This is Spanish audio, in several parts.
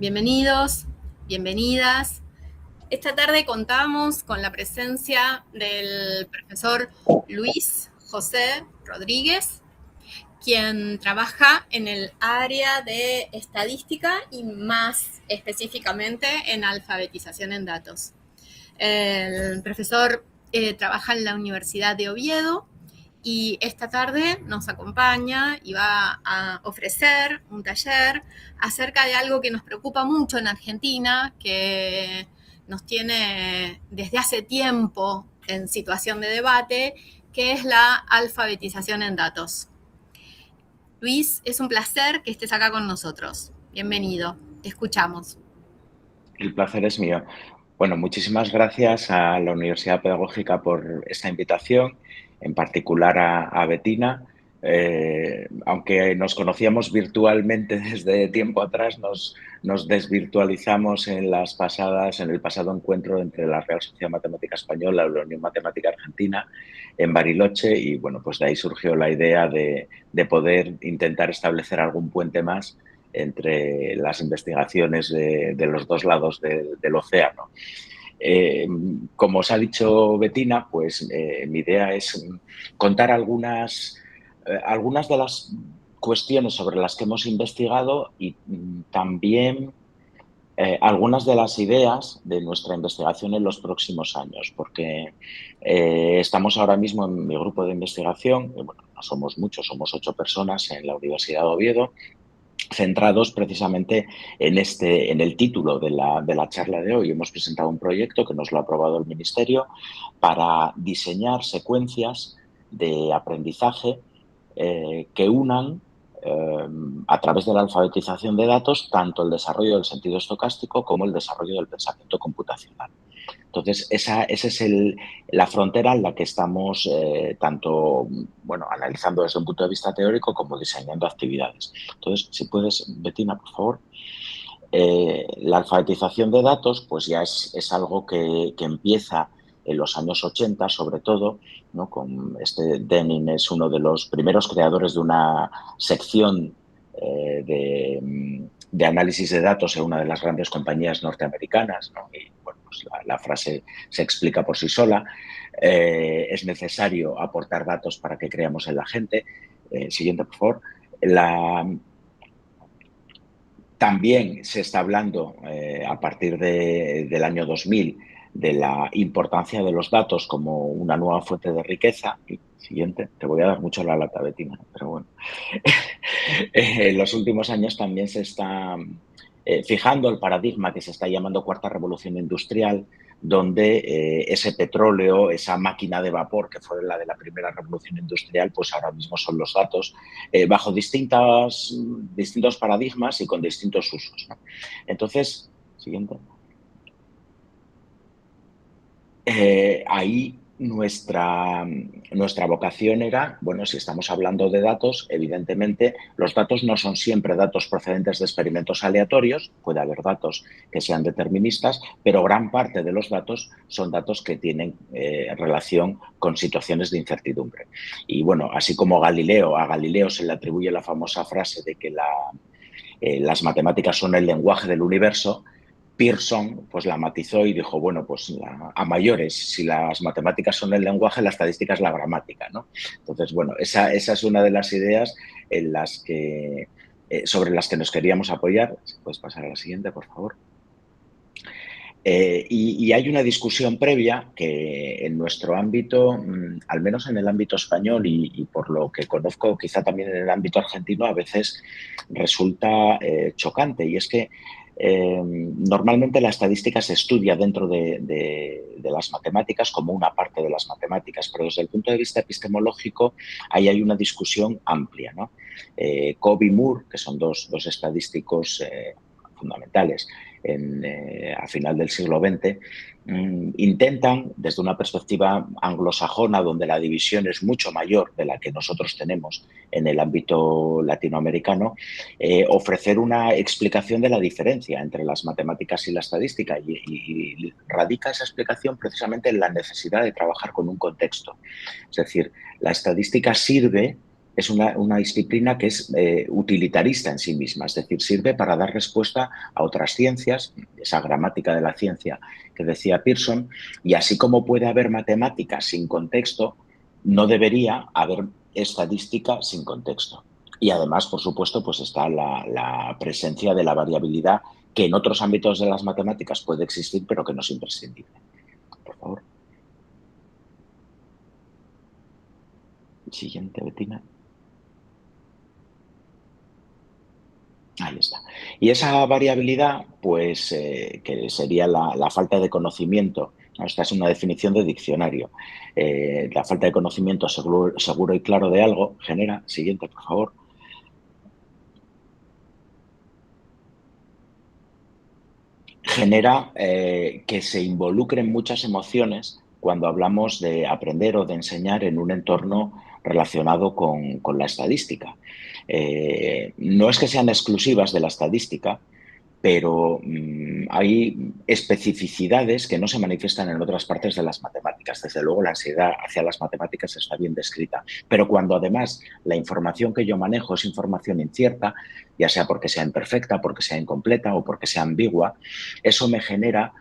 Bienvenidos, bienvenidas. Esta tarde contamos con la presencia del profesor Luis José Rodríguez, quien trabaja en el área de estadística y más específicamente en alfabetización en datos. El profesor trabaja en la Universidad de Oviedo y esta tarde nos acompaña y va a ofrecer un taller acerca de algo que nos preocupa mucho en Argentina, que nos tiene desde hace tiempo en situación de debate, que es la alfabetización en datos. Luis, es un placer que estés acá con nosotros. Bienvenido, te escuchamos. El placer es mío. Bueno, muchísimas gracias a la Universidad Pedagógica por esta invitación, en particular a Betina. Aunque nos conocíamos virtualmente desde tiempo atrás, nos desvirtualizamos en el pasado encuentro entre la Real Sociedad Matemática Española y la Unión Matemática Argentina en Bariloche y bueno, pues de ahí surgió la idea de poder intentar establecer algún puente más entre las investigaciones de los dos lados del océano. Como os ha dicho Betina, pues mi idea es contar algunas de las cuestiones sobre las que hemos investigado y también algunas de las ideas de nuestra investigación en los próximos años, porque estamos ahora mismo en mi grupo de investigación, bueno, no somos muchos, somos 8 personas en la Universidad de Oviedo, centrados precisamente en el título de la charla de hoy. Hemos presentado un proyecto que nos lo ha aprobado el Ministerio para diseñar secuencias de aprendizaje que unan a través de la alfabetización de datos tanto el desarrollo del sentido estocástico como el desarrollo del pensamiento computacional. Entonces, esa es la frontera en la que estamos tanto analizando desde un punto de vista teórico como diseñando actividades. Entonces, si puedes, Betina, por favor. La alfabetización de datos pues ya es algo que empieza en los años 80, sobre todo, ¿no? Con Deming es uno de los primeros creadores de una sección de análisis de datos en una de las grandes compañías norteamericanas, ¿no? Y bueno, pues la frase se explica por sí sola. Es necesario aportar datos para que creamos en la gente. Siguiente, por favor. También se está hablando a partir del año 2000 de la importancia de los datos como una nueva fuente de riqueza. Y, siguiente, te voy a dar mucho la lata, Betina, pero bueno. En los últimos años también se está fijando el paradigma que se está llamando cuarta revolución industrial, donde ese petróleo, esa máquina de vapor que fue la de la primera revolución industrial, pues ahora mismo son los datos, bajo distintos paradigmas y con distintos usos, ¿no? Entonces, siguiente. Ahí nuestra vocación era, bueno, si estamos hablando de datos, evidentemente los datos no son siempre datos procedentes de experimentos aleatorios, puede haber datos que sean deterministas, pero gran parte de los datos son datos que tienen relación con situaciones de incertidumbre. Y bueno, así como a Galileo se le atribuye la famosa frase de que las matemáticas son el lenguaje del universo. Pearson pues la matizó y dijo, bueno, pues a mayores, si las matemáticas son el lenguaje, la estadística es la gramática, ¿no? Entonces, bueno, esa es una de las ideas en sobre las que nos queríamos apoyar. Si puedes pasar a la siguiente, por favor. Y hay una discusión previa que en nuestro ámbito, al menos en el ámbito español y por lo que conozco quizá también en el ámbito argentino, a veces resulta chocante. Y es que normalmente la estadística se estudia dentro de las matemáticas como una parte de las matemáticas, pero desde el punto de vista epistemológico ahí hay una discusión amplia, ¿no? Cobb y Moore, que son dos estadísticos fundamentales a final del siglo XX, intentan, desde una perspectiva anglosajona, donde la división es mucho mayor de la que nosotros tenemos en el ámbito latinoamericano, ofrecer una explicación de la diferencia entre las matemáticas y la estadística y radica esa explicación precisamente en la necesidad de trabajar con un contexto. Es decir, la estadística sirve es una disciplina que es utilitarista en sí misma, es decir, sirve para dar respuesta a otras ciencias, esa gramática de la ciencia que decía Pearson, y así como puede haber matemáticas sin contexto, no debería haber estadística sin contexto. Y además, por supuesto, pues está la presencia de la variabilidad que en otros ámbitos de las matemáticas puede existir, pero que no es imprescindible. Por favor. Siguiente, Betina. Ahí está. Y esa variabilidad, pues, que sería la falta de conocimiento, ¿no? Esta es una definición de diccionario. La falta de conocimiento seguro y claro de algo genera, siguiente, por favor, genera que se involucren muchas emociones cuando hablamos de aprender o de enseñar en un entorno relacionado con la estadística. No es que sean exclusivas de la estadística, pero hay especificidades que no se manifiestan en otras partes de las matemáticas. Desde luego, la ansiedad hacia las matemáticas está bien descrita, pero cuando además la información que yo manejo es información incierta, ya sea porque sea imperfecta, porque sea incompleta o porque sea ambigua, eso me genera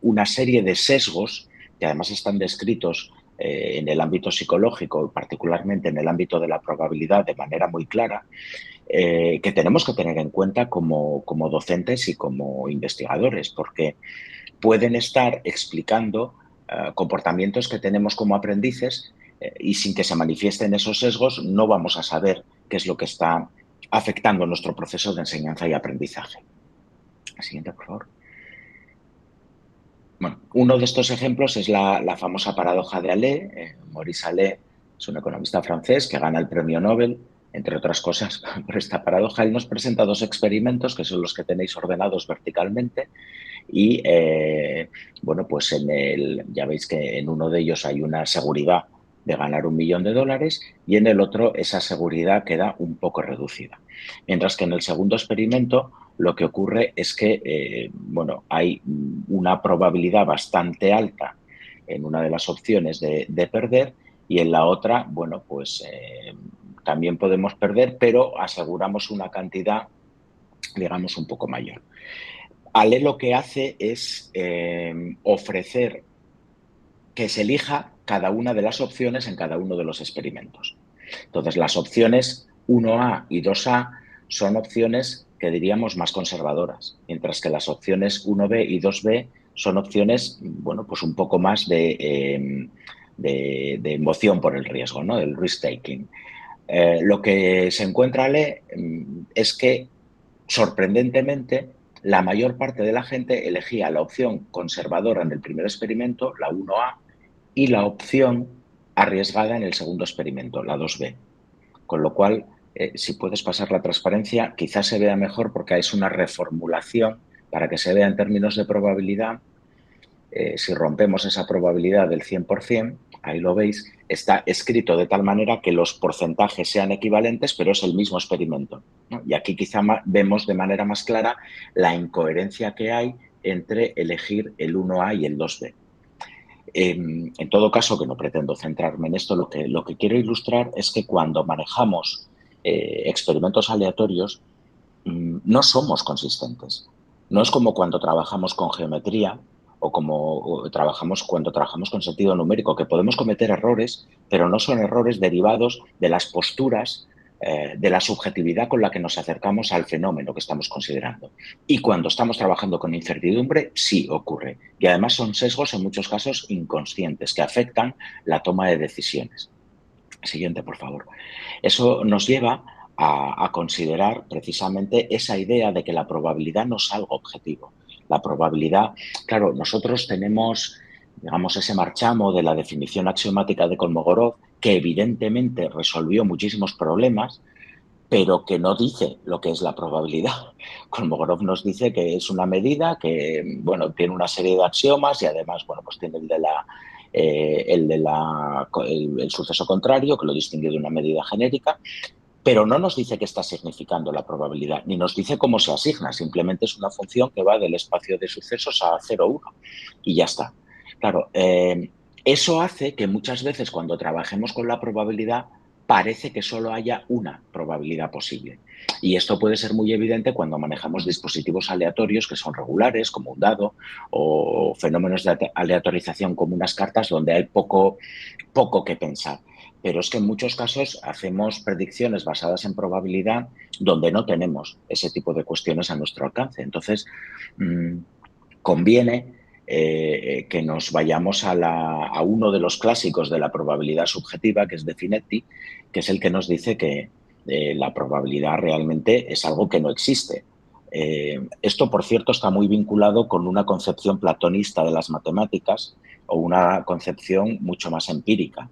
una serie de sesgos que además están descritos en el ámbito psicológico, particularmente en el ámbito de la probabilidad, de manera muy clara, que tenemos que tener en cuenta como docentes y como investigadores, porque pueden estar explicando comportamientos que tenemos como aprendices y sin que se manifiesten esos sesgos no vamos a saber qué es lo que está afectando nuestro proceso de enseñanza y aprendizaje. La siguiente, por favor. Bueno, uno de estos ejemplos es la famosa paradoja de Allais. Maurice Allais es un economista francés que gana el premio Nobel, entre otras cosas, por esta paradoja. Él nos presenta dos experimentos, que son los que tenéis ordenados verticalmente, y bueno, pues ya veis que en uno de ellos hay una seguridad de ganar $1.000.000 y en el otro esa seguridad queda un poco reducida. Mientras que en el segundo experimento lo que ocurre es que bueno, hay una probabilidad bastante alta en una de las opciones de perder y en la otra, bueno, pues también podemos perder, pero aseguramos una cantidad, digamos, un poco mayor. Ale lo que hace es ofrecer que se elija cada una de las opciones en cada uno de los experimentos. Entonces, las opciones 1A y 2A son opciones que diríamos más conservadoras, mientras que las opciones 1B y 2B son opciones, bueno, pues un poco más de emoción por el riesgo, ¿no? El risk-taking. Lo que se encuentra Ale es que, sorprendentemente, la mayor parte de la gente elegía la opción conservadora en el primer experimento, la 1A, y la opción arriesgada en el segundo experimento, la 2B. Con lo cual, si puedes pasar la transparencia, quizás se vea mejor porque es una reformulación para que se vea en términos de probabilidad. Si rompemos esa probabilidad del 100%, ahí lo veis, está escrito de tal manera que los porcentajes sean equivalentes, pero es el mismo experimento, ¿no? Y aquí quizá vemos de manera más clara la incoherencia que hay entre elegir el 1A y el 2B. En todo caso, que no pretendo centrarme en esto, lo que quiero ilustrar es que cuando manejamos experimentos aleatorios, no somos consistentes. No es como cuando trabajamos con geometría o como trabajamos cuando trabajamos con sentido numérico, que podemos cometer errores, pero no son errores derivados de las posturas, de la subjetividad con la que nos acercamos al fenómeno que estamos considerando. Y cuando estamos trabajando con incertidumbre, sí ocurre. Y además son sesgos en muchos casos inconscientes que afectan la toma de decisiones. Siguiente, por favor. Eso nos lleva a considerar precisamente esa idea de que la probabilidad no es algo objetivo. La probabilidad, claro, nosotros tenemos, digamos, ese marchamo de la definición axiomática de Kolmogorov, que evidentemente resolvió muchísimos problemas, pero que no dice lo que es la probabilidad. Kolmogorov nos dice que es una medida que, bueno, tiene una serie de axiomas y además, bueno, pues tiene el suceso contrario, que lo distingue de una medida genérica, pero no nos dice qué está significando la probabilidad, ni nos dice cómo se asigna, simplemente es una función que va del espacio de sucesos a 0, 1 y ya está. Claro, eso hace que muchas veces cuando trabajemos con la probabilidad parece que solo haya una probabilidad posible. Y esto puede ser muy evidente cuando manejamos dispositivos aleatorios que son regulares, como un dado, o fenómenos de aleatorización como unas cartas donde hay poco que pensar. Pero es que en muchos casos hacemos predicciones basadas en probabilidad donde no tenemos ese tipo de cuestiones a nuestro alcance. Entonces, conviene que nos vayamos a uno de los clásicos de la probabilidad subjetiva, que es de Finetti, que es el que nos dice que la probabilidad realmente es algo que no existe. Esto, por cierto, está muy vinculado con una concepción platonista de las matemáticas o una concepción mucho más empírica.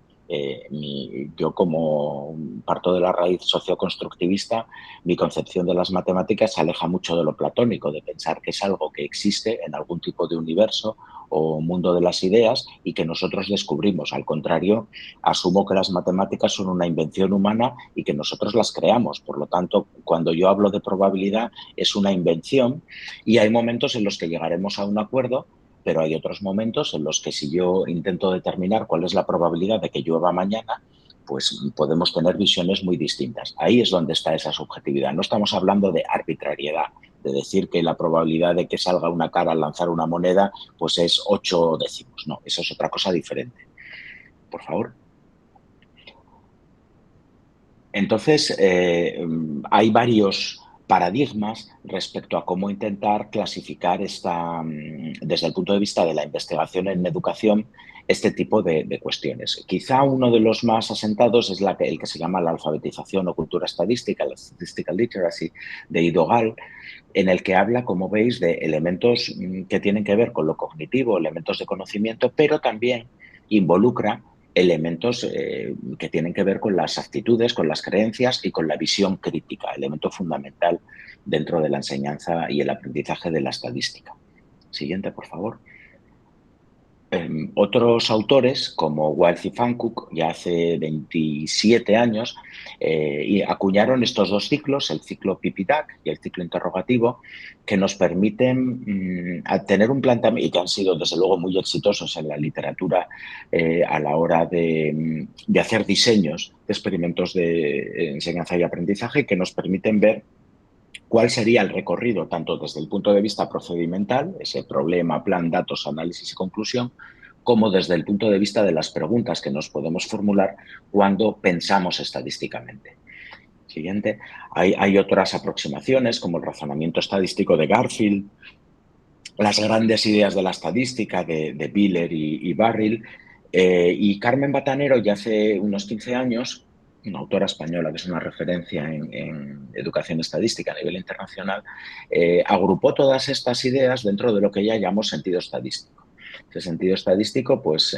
Yo, como parto de la raíz socioconstructivista, mi concepción de las matemáticas se aleja mucho de lo platónico, de pensar que es algo que existe en algún tipo de universo o mundo de las ideas y que nosotros descubrimos. Al contrario, asumo que las matemáticas son una invención humana y que nosotros las creamos. Por lo tanto, cuando yo hablo de probabilidad, es una invención y hay momentos en los que llegaremos a un acuerdo, pero hay otros momentos en los que si yo intento determinar cuál es la probabilidad de que llueva mañana, pues podemos tener visiones muy distintas. Ahí es donde está esa subjetividad. No estamos hablando de arbitrariedad, de decir que la probabilidad de que salga una cara al lanzar una moneda pues es 8 décimos. No, eso es otra cosa diferente. Por favor. Entonces, hay varios paradigmas respecto a cómo intentar clasificar desde el punto de vista de la investigación en educación, este tipo de cuestiones. Quizá uno de los más asentados es el que se llama la alfabetización o cultura estadística, la statistical literacy, de Ido Gal, en el que habla, como veis, de elementos que tienen que ver con lo cognitivo, elementos de conocimiento, pero también involucra elementos que tienen que ver con las actitudes, con las creencias y con la visión crítica, elemento fundamental dentro de la enseñanza y el aprendizaje de la estadística. Siguiente, por favor. Otros autores, como Wiles y Fancook, ya hace 27 años, y acuñaron estos dos ciclos, el ciclo PIPI-DAC y el ciclo interrogativo, que nos permiten tener un planteamiento, y que han sido desde luego muy exitosos en la literatura a la hora de hacer diseños de experimentos de enseñanza y aprendizaje, que nos permiten ver cuál sería el recorrido, tanto desde el punto de vista procedimental, ese problema, plan, datos, análisis y conclusión, como desde el punto de vista de las preguntas que nos podemos formular cuando pensamos estadísticamente. Siguiente. Hay otras aproximaciones, como el razonamiento estadístico de Garfield, las grandes ideas de la estadística de Biller y Barril, y Carmen Batanero, ya hace unos 15 años, una autora española que es una referencia en educación estadística a nivel internacional, agrupó todas estas ideas dentro de lo que ella llamó sentido estadístico. Ese sentido estadístico pues,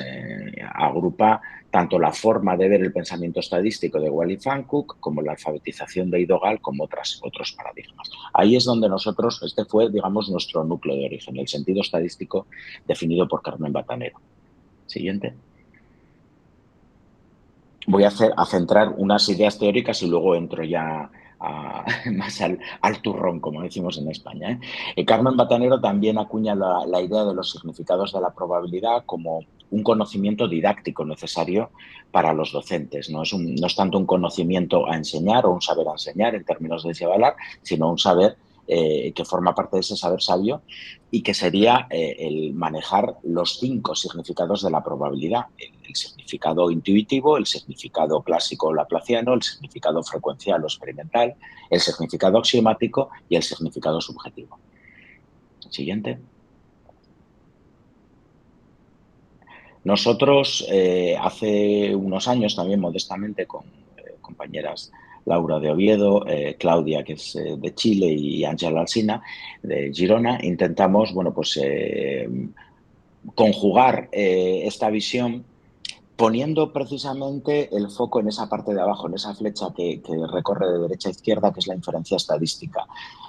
agrupa tanto la forma de ver el pensamiento estadístico de Wally Fancook como la alfabetización de Ido Gal como otros paradigmas. Ahí es donde nosotros, este fue, digamos, nuestro núcleo de origen, el sentido estadístico definido por Carmen Batanero. Siguiente. Voy a centrar unas ideas teóricas y luego entro ya más al turrón, como decimos en España. Carmen Batanero también acuña la idea de los significados de la probabilidad como un conocimiento didáctico necesario para los docentes. No es tanto un conocimiento a enseñar o un saber a enseñar en términos de Chevalar, sino un saber que forma parte de ese saber sabio y que sería el manejar los 5 significados de la probabilidad. El significado intuitivo, el significado clásico o laplaciano, el significado frecuencial o experimental, el significado axiomático y el significado subjetivo. Siguiente. Nosotros hace unos años también modestamente con compañeras Laura de Oviedo, Claudia, que es de Chile, y Ángela Alsina, de Girona, intentamos pues, conjugar esta visión poniendo precisamente el foco en esa parte de abajo, en esa flecha que recorre de derecha a izquierda, que es la inferencia estadística.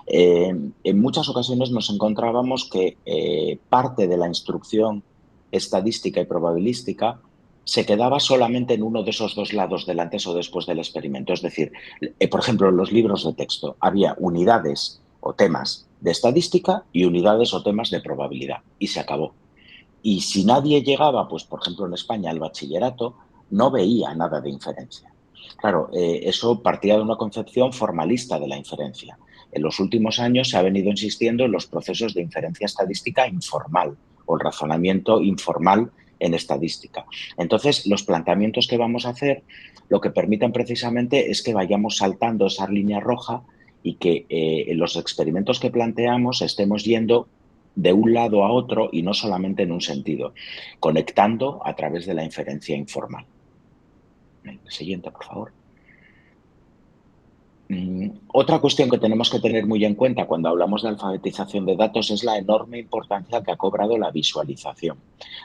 En muchas ocasiones nos encontrábamos que parte de la instrucción estadística y probabilística se quedaba solamente en uno de esos dos lados, del antes o después del experimento. Es decir, por ejemplo, en los libros de texto había unidades o temas de estadística y unidades o temas de probabilidad, y se acabó. Y si nadie llegaba, pues por ejemplo en España, al bachillerato, no veía nada de inferencia. Claro, eso partía de una concepción formalista de la inferencia. En los últimos años se ha venido insistiendo en los procesos de inferencia estadística informal o el razonamiento informal en estadística. Entonces, los planteamientos que vamos a hacer lo que permiten precisamente es que vayamos saltando esa línea roja y que en los experimentos que planteamos estemos yendo de un lado a otro y no solamente en un sentido, conectando a través de la inferencia informal. El siguiente, por favor. Otra cuestión que tenemos que tener muy en cuenta cuando hablamos de alfabetización de datos es la enorme importancia que ha cobrado la visualización.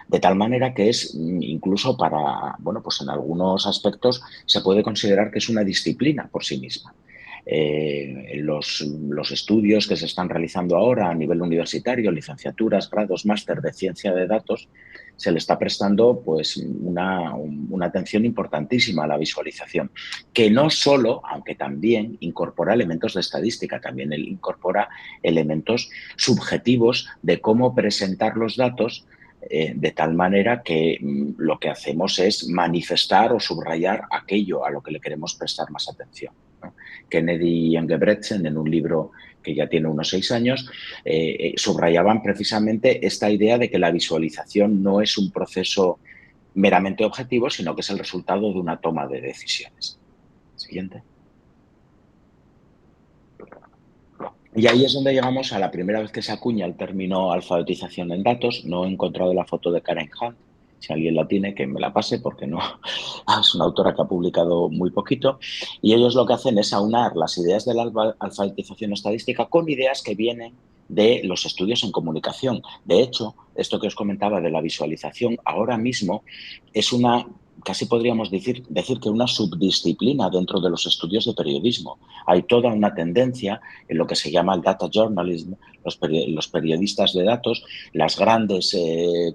De tal manera que es incluso para, bueno, pues en algunos aspectos se puede considerar que es una disciplina por sí misma. Los estudios que se están realizando ahora a nivel universitario, licenciaturas, grados, máster de ciencia de datos, se le está prestando pues una atención importantísima a la visualización, que no solo, aunque también incorpora elementos de estadística, también incorpora elementos subjetivos de cómo presentar los datos de tal manera que lo que hacemos es manifestar o subrayar aquello a lo que le queremos prestar más atención, ¿no? Kennedy y Engebretsen, en un libro que ya tiene unos 6 años, subrayaban precisamente esta idea de que la visualización no es un proceso meramente objetivo, sino que es el resultado de una toma de decisiones. Siguiente. Y ahí es donde llegamos a la primera vez que se acuña el término alfabetización en datos. No he encontrado la foto de Karen Hunt. Si alguien la tiene, que me la pase, porque no es una autora que ha publicado muy poquito. Y ellos lo que hacen es aunar las ideas de la alfabetización estadística con ideas que vienen de los estudios en comunicación. De hecho, esto que os comentaba de la visualización, ahora mismo es una, casi podríamos decir que una subdisciplina dentro de los estudios de periodismo. Hay toda una tendencia en lo que se llama el data journalism, los periodistas de datos, las grandes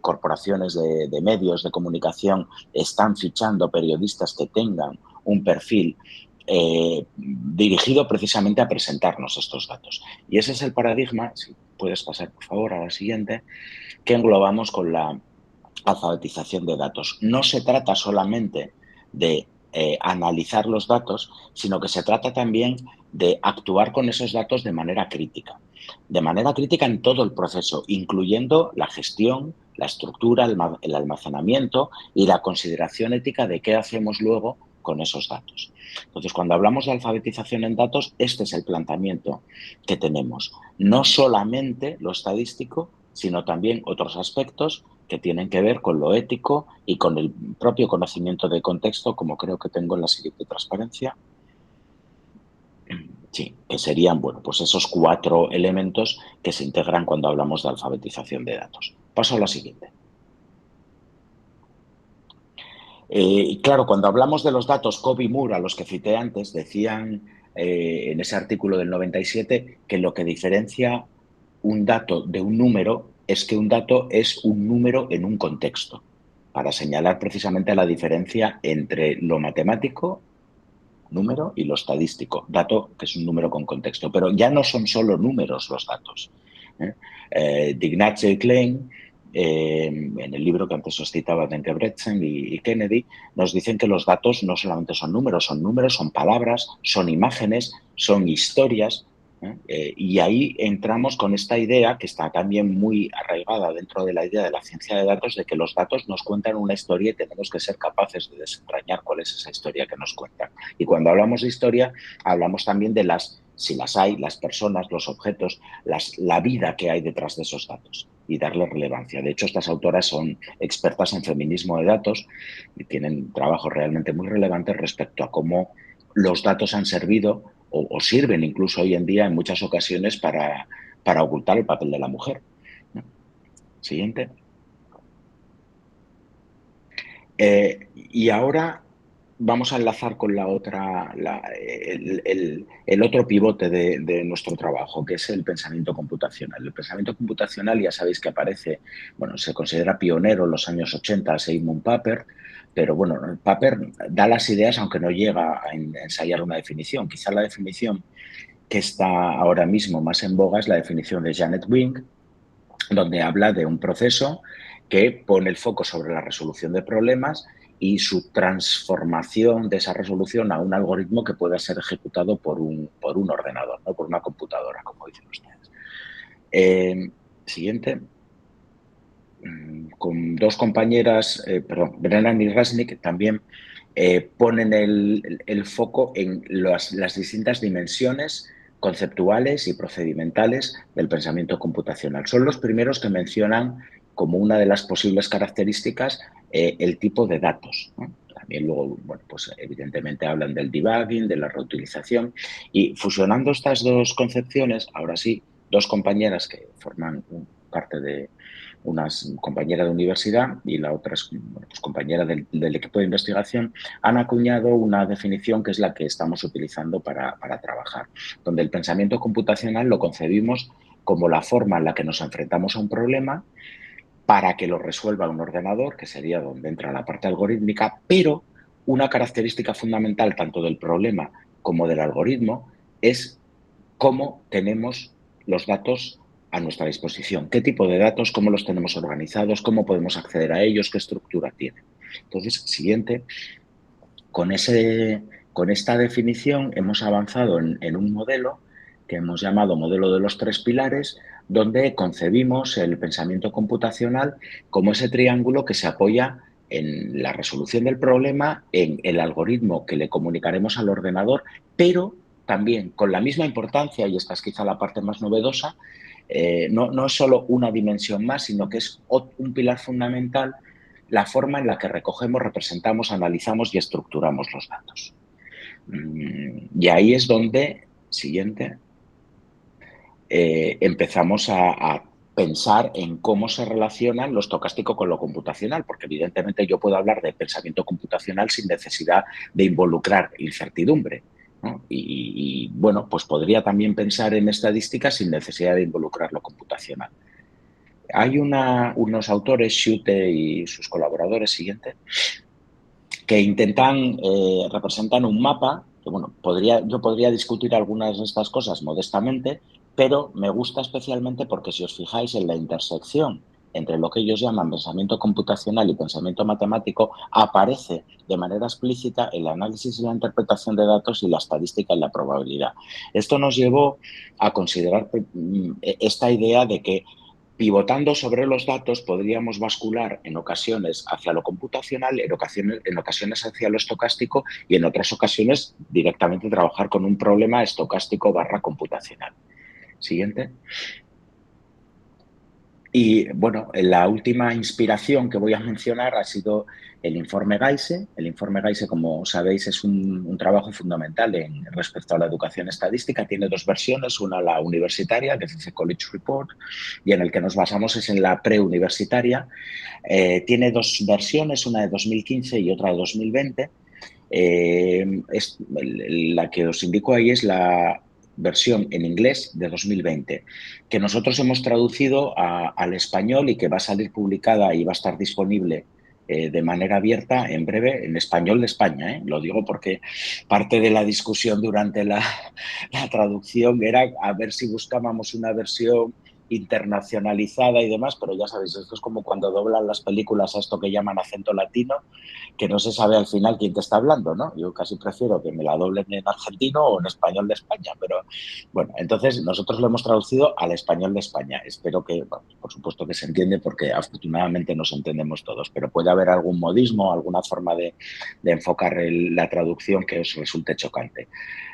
corporaciones de medios de comunicación están fichando periodistas que tengan un perfil dirigido precisamente a presentarnos estos datos. Y ese es el paradigma, si puedes pasar por favor a la siguiente, que englobamos con la alfabetización de datos. No se trata solamente de analizar los datos, sino que se trata también de actuar con esos datos de manera crítica en todo el proceso, incluyendo la gestión, la estructura, el almacenamiento y la consideración ética de qué hacemos luego con esos datos. Entonces, cuando hablamos de alfabetización en datos, este es el planteamiento que tenemos. No solamente lo estadístico, sino también otros aspectos que tienen que ver con lo ético y con el propio conocimiento de contexto, como creo que tengo en la siguiente transparencia. Sí, que serían, bueno, pues esos 4 elementos que se integran cuando hablamos de alfabetización de datos. Paso a la siguiente. Claro, cuando hablamos de los datos, Cobb y Moore, a los que cité antes, decían en ese artículo del 97 que lo que diferencia un dato de un número es que un dato es un número en un contexto, para señalar precisamente la diferencia entre lo matemático, número, y lo estadístico, dato que es un número con contexto. Pero ya no son solo números los datos. D'Ignazio y Klein, en el libro que antes os citaba de Engebretsen y Kennedy, nos dicen que los datos no solamente son números, son palabras, son imágenes, son historias. Y ahí entramos con esta idea que está también muy arraigada dentro de la idea de la ciencia de datos, de que los datos nos cuentan una historia y tenemos que ser capaces de desentrañar cuál es esa historia que nos cuentan. Y cuando hablamos de historia, hablamos también de si las hay, las personas, los objetos, la vida que hay detrás de esos datos y darle relevancia. De hecho, estas autoras son expertas en feminismo de datos y tienen trabajos realmente muy relevantes respecto a cómo los datos han servido o sirven incluso hoy en día en muchas ocasiones para ocultar el papel de la mujer. Siguiente. Y ahora vamos a enlazar con la otra, el otro pivote de nuestro trabajo, que es el pensamiento computacional. El pensamiento computacional, ya sabéis que aparece, bueno, se considera pionero en los años 80, Sigmund Papert, pero bueno, Papert da las ideas aunque no llega a ensayar una definición. Quizá la definición que está ahora mismo más en boga es la definición de Janet Wing, donde habla de un proceso que pone el foco sobre la resolución de problemas y su transformación de esa resolución a un algoritmo que pueda ser ejecutado por un ordenador, ¿no? Por una computadora, como dicen ustedes. Siguiente. Con dos compañeras, Brennan y Resnick, también ponen el foco en las distintas dimensiones conceptuales y procedimentales del pensamiento computacional. Son los primeros que mencionan como una de las posibles características el tipo de datos, ¿no? También luego, bueno, pues evidentemente hablan del debugging, de la reutilización, y fusionando estas dos concepciones, ahora sí, dos compañeras que forman parte de una compañera de universidad y la otra es, bueno, pues compañera del equipo de investigación, han acuñado una definición que es la que estamos utilizando para trabajar, donde el pensamiento computacional lo concebimos como la forma en la que nos enfrentamos a un problema para que lo resuelva un ordenador, que sería donde entra la parte algorítmica, pero una característica fundamental tanto del problema como del algoritmo es cómo tenemos los datos a nuestra disposición, qué tipo de datos, cómo los tenemos organizados, cómo podemos acceder a ellos, qué estructura tienen. Entonces, siguiente, con esta definición hemos avanzado en un modelo que hemos llamado modelo de los tres pilares, donde concebimos el pensamiento computacional como ese triángulo que se apoya en la resolución del problema, en el algoritmo que le comunicaremos al ordenador, pero también con la misma importancia, y esta es quizá la parte más novedosa, no es solo una dimensión más, sino que es un pilar fundamental la forma en la que recogemos, representamos, analizamos y estructuramos los datos. Y ahí es donde, siguiente, empezamos a pensar en cómo se relacionan lo estocástico con lo computacional, porque evidentemente yo puedo hablar de pensamiento computacional sin necesidad de involucrar incertidumbre, ¿no? Bueno, pues podría también pensar en estadística sin necesidad de involucrar lo computacional. Hay unos autores, Schute y sus colaboradores, siguiente, que intentan representar un mapa, que bueno, yo podría discutir algunas de estas cosas modestamente, pero me gusta especialmente porque si os fijáis en la intersección entre lo que ellos llaman pensamiento computacional y pensamiento matemático, aparece de manera explícita el análisis y la interpretación de datos y la estadística y la probabilidad. Esto nos llevó a considerar esta idea de que pivotando sobre los datos podríamos bascular en ocasiones hacia lo computacional, en ocasiones hacia lo estocástico y en otras ocasiones directamente trabajar con un problema estocástico / computacional. Siguiente. Y bueno, la última inspiración que voy a mencionar ha sido el informe Geise. El informe Geise, como sabéis, es un trabajo fundamental respecto a la educación estadística. Tiene dos versiones, una la universitaria, que es el College Report, y en el que nos basamos es en la preuniversitaria. Tiene dos versiones, una de 2015 y otra de 2020. La que os indico ahí es la versión en inglés de 2020, que nosotros hemos traducido al español y que va a salir publicada y va a estar disponible de manera abierta en breve en español de España. Lo digo porque parte de la discusión durante la traducción era a ver si buscábamos una versión internacionalizada y demás, pero ya sabéis, esto es como cuando doblan las películas a esto que llaman acento latino, que no se sabe al final quién te está hablando, ¿no? Yo casi prefiero que me la doblen en argentino o en español de España, pero bueno, entonces nosotros lo hemos traducido al español de España. Espero que, bueno, por supuesto que se entiende porque afortunadamente nos entendemos todos, pero puede haber algún modismo, alguna forma de enfocar la traducción que os resulte chocante.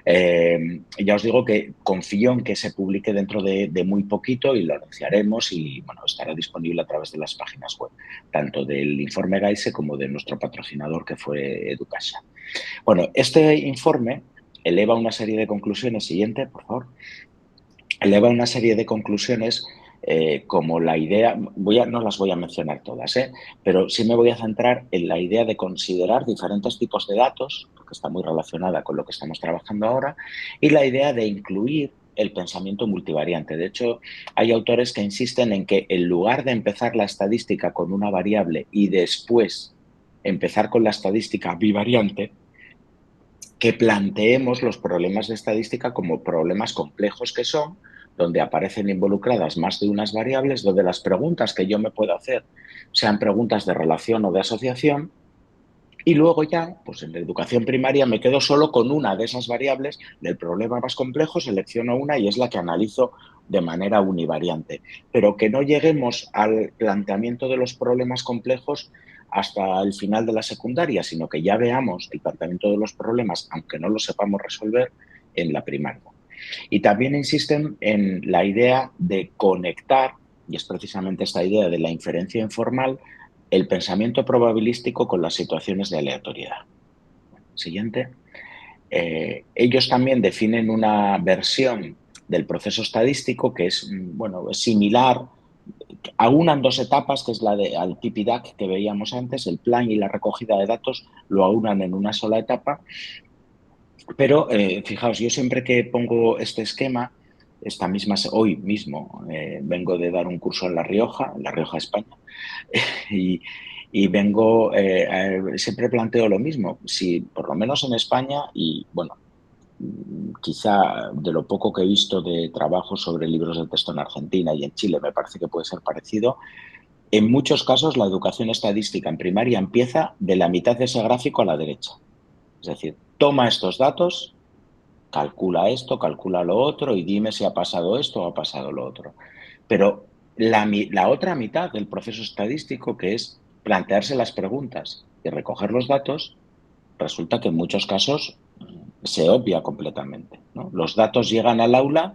Ya os digo que confío en que se publique dentro de muy poquito y lo anunciaremos y bueno, estará disponible a través de las páginas web, tanto del informe Geise como de nuestro patrocinador que fue Educasa. Bueno, este informe eleva una serie de conclusiones, siguiente, por favor, eleva una serie de conclusiones como la idea, no las voy a mencionar todas, pero sí me voy a centrar en la idea de considerar diferentes tipos de datos, porque está muy relacionada con lo que estamos trabajando ahora, y la idea de incluir el pensamiento multivariante. De hecho, hay autores que insisten en que en lugar de empezar la estadística con una variable y después empezar con la estadística bivariante, que planteemos los problemas de estadística como problemas complejos que son, donde aparecen involucradas más de unas variables, donde las preguntas que yo me puedo hacer sean preguntas de relación o de asociación Y luego ya, pues en la educación primaria me quedo solo con una de esas variables del problema más complejo, selecciono una y es la que analizo de manera univariante. Pero que no lleguemos al planteamiento de los problemas complejos hasta el final de la secundaria, sino que ya veamos el planteamiento de los problemas, aunque no los sepamos resolver, en la primaria. Y también insisten en la idea de conectar, y es precisamente esta idea de la inferencia informal, el pensamiento probabilístico con las situaciones de aleatoriedad. Siguiente. Ellos también definen una versión del proceso estadístico que es, bueno, es similar, aunan dos etapas, que es la de al TIPIDAC que veíamos antes, el plan y la recogida de datos lo aunan en una sola etapa, pero fijaos, yo siempre que pongo este esquema, hoy mismo vengo de dar un curso en La Rioja, España, y, y vengo, siempre planteo lo mismo. Si por lo menos en España, y bueno, quizá de lo poco que he visto de trabajo sobre libros de texto en Argentina y en Chile, me parece que puede ser parecido, en muchos casos la educación estadística en primaria empieza de la mitad de ese gráfico a la derecha. Es decir, toma estos datos, calcula esto, calcula lo otro y dime si ha pasado esto o ha pasado lo otro. Pero la otra mitad del proceso estadístico, que es plantearse las preguntas y recoger los datos, resulta que en muchos casos se obvia completamente, ¿no? Los datos llegan al aula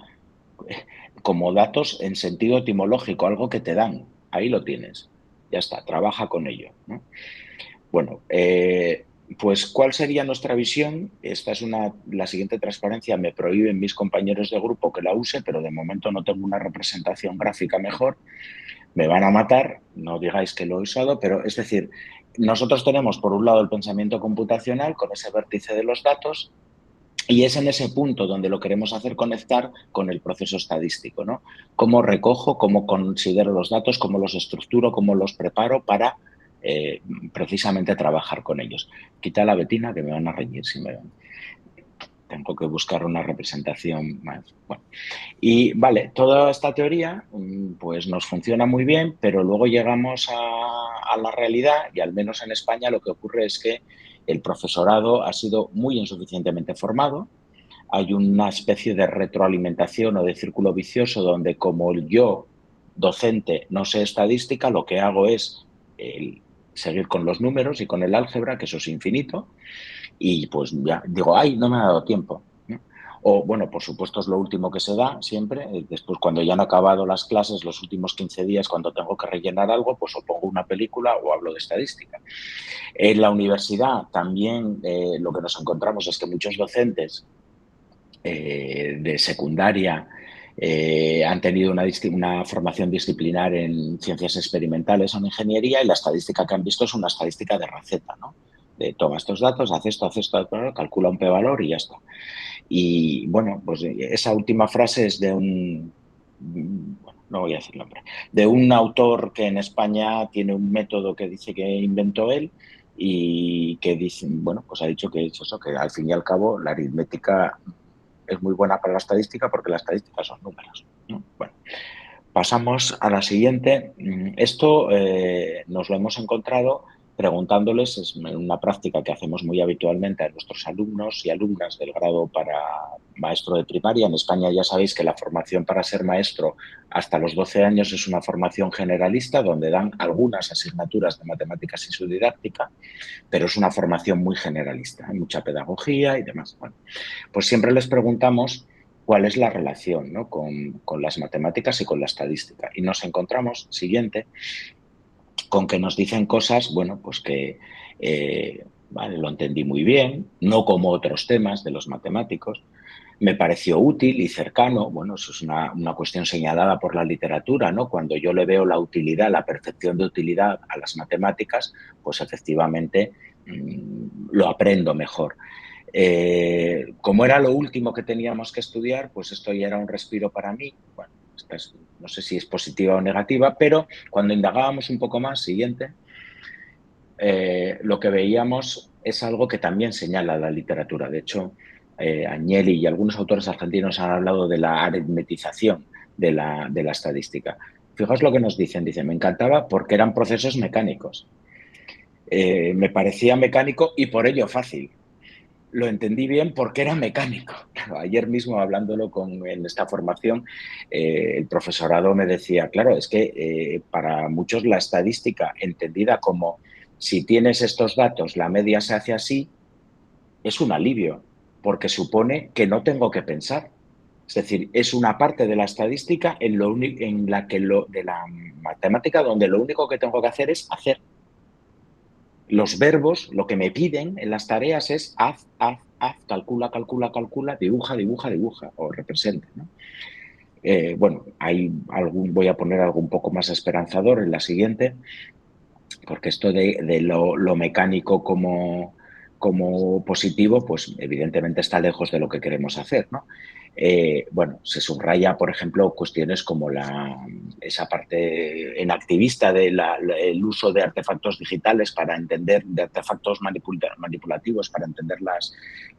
como datos en sentido etimológico, algo que te dan. Ahí lo tienes. Ya está, trabaja con ello, ¿no? Bueno, pues ¿cuál sería nuestra visión? Esta es la siguiente transparencia, me prohíben mis compañeros de grupo que la use, pero de momento no tengo una representación gráfica mejor. Me van a matar, no digáis que lo he usado, pero es decir, nosotros tenemos por un lado el pensamiento computacional con ese vértice de los datos y es en ese punto donde lo queremos hacer conectar con el proceso estadístico, ¿no? Cómo recojo, cómo considero los datos, cómo los estructuro, cómo los preparo para precisamente trabajar con ellos. Quita la Betina que me van a reñir si me ven. Tengo que buscar una representación más. Bueno. Y vale, toda esta teoría pues nos funciona muy bien, pero luego llegamos a la realidad y al menos en España lo que ocurre es que el profesorado ha sido muy insuficientemente formado. Hay una especie de retroalimentación o de círculo vicioso donde como yo, docente, no sé estadística, lo que hago es seguir con los números y con el álgebra, que eso es infinito, y pues ya digo, ay, no me ha dado tiempo, ¿no? O, bueno, por supuesto es lo último que se da siempre. Después, cuando ya han acabado las clases, los últimos 15 días, cuando tengo que rellenar algo, pues o pongo una película o hablo de estadística. En la universidad también lo que nos encontramos es que muchos docentes de secundaria han tenido una formación disciplinar en ciencias experimentales o en ingeniería y la estadística que han visto es una estadística de receta, ¿no? De toma estos datos, hace esto, calcula un p-valor y ya está. Y bueno, pues esa última frase es de bueno, no voy a decir el nombre, de un autor que en España tiene un método que dice que inventó él y que dice, bueno, pues ha dicho que es eso, que al fin y al cabo la aritmética es muy buena para la estadística porque la estadística son números, ¿no? Bueno, pasamos a la siguiente. Esto nos lo hemos encontrado preguntándoles, es una práctica que hacemos muy habitualmente a nuestros alumnos y alumnas del grado para maestro de primaria. En España ya sabéis que la formación para ser maestro hasta los 12 años es una formación generalista donde dan algunas asignaturas de matemáticas y su didáctica, pero es una formación muy generalista, hay mucha pedagogía y demás. Bueno, pues siempre les preguntamos cuál es la relación, ¿no? con las matemáticas y con la estadística. Y nos encontramos, siguiente, con que nos dicen cosas, bueno, pues que vale, lo entendí muy bien, no como otros temas de los matemáticos, me pareció útil y cercano. Bueno, eso es una cuestión señalada por la literatura, ¿no? Cuando yo le veo la utilidad, la percepción de utilidad a las matemáticas, pues efectivamente lo aprendo mejor. Como era lo último que teníamos que estudiar, pues esto ya era un respiro para mí. Bueno, no sé si es positiva o negativa, pero cuando indagábamos un poco más, siguiente, lo que veíamos es algo que también señala la literatura. De hecho, Agnelli y algunos autores argentinos han hablado de la aritmetización de la estadística. Fijaos lo que nos dicen. Dicen, me encantaba porque eran procesos mecánicos. Me parecía mecánico y por ello fácil. Lo entendí bien porque era mecánico. Claro, ayer mismo hablándolo en esta formación, el profesorado me decía, claro, es que para muchos la estadística entendida como si tienes estos datos, la media se hace así, es un alivio, porque supone que no tengo que pensar. Es decir, es una parte de la estadística en la que de la matemática donde lo único que tengo que hacer es hacer. Los verbos, lo que me piden en las tareas es haz, calcula, calcula, calcula, dibuja, dibuja, dibuja o represente, ¿no? Bueno, voy a poner algo un poco más esperanzador en la siguiente, porque esto de lo mecánico como positivo, pues evidentemente está lejos de lo que queremos hacer, ¿no? Bueno, se subraya, por ejemplo, cuestiones como esa parte en activista del uso de artefactos digitales para entender, de artefactos manipulativos para entender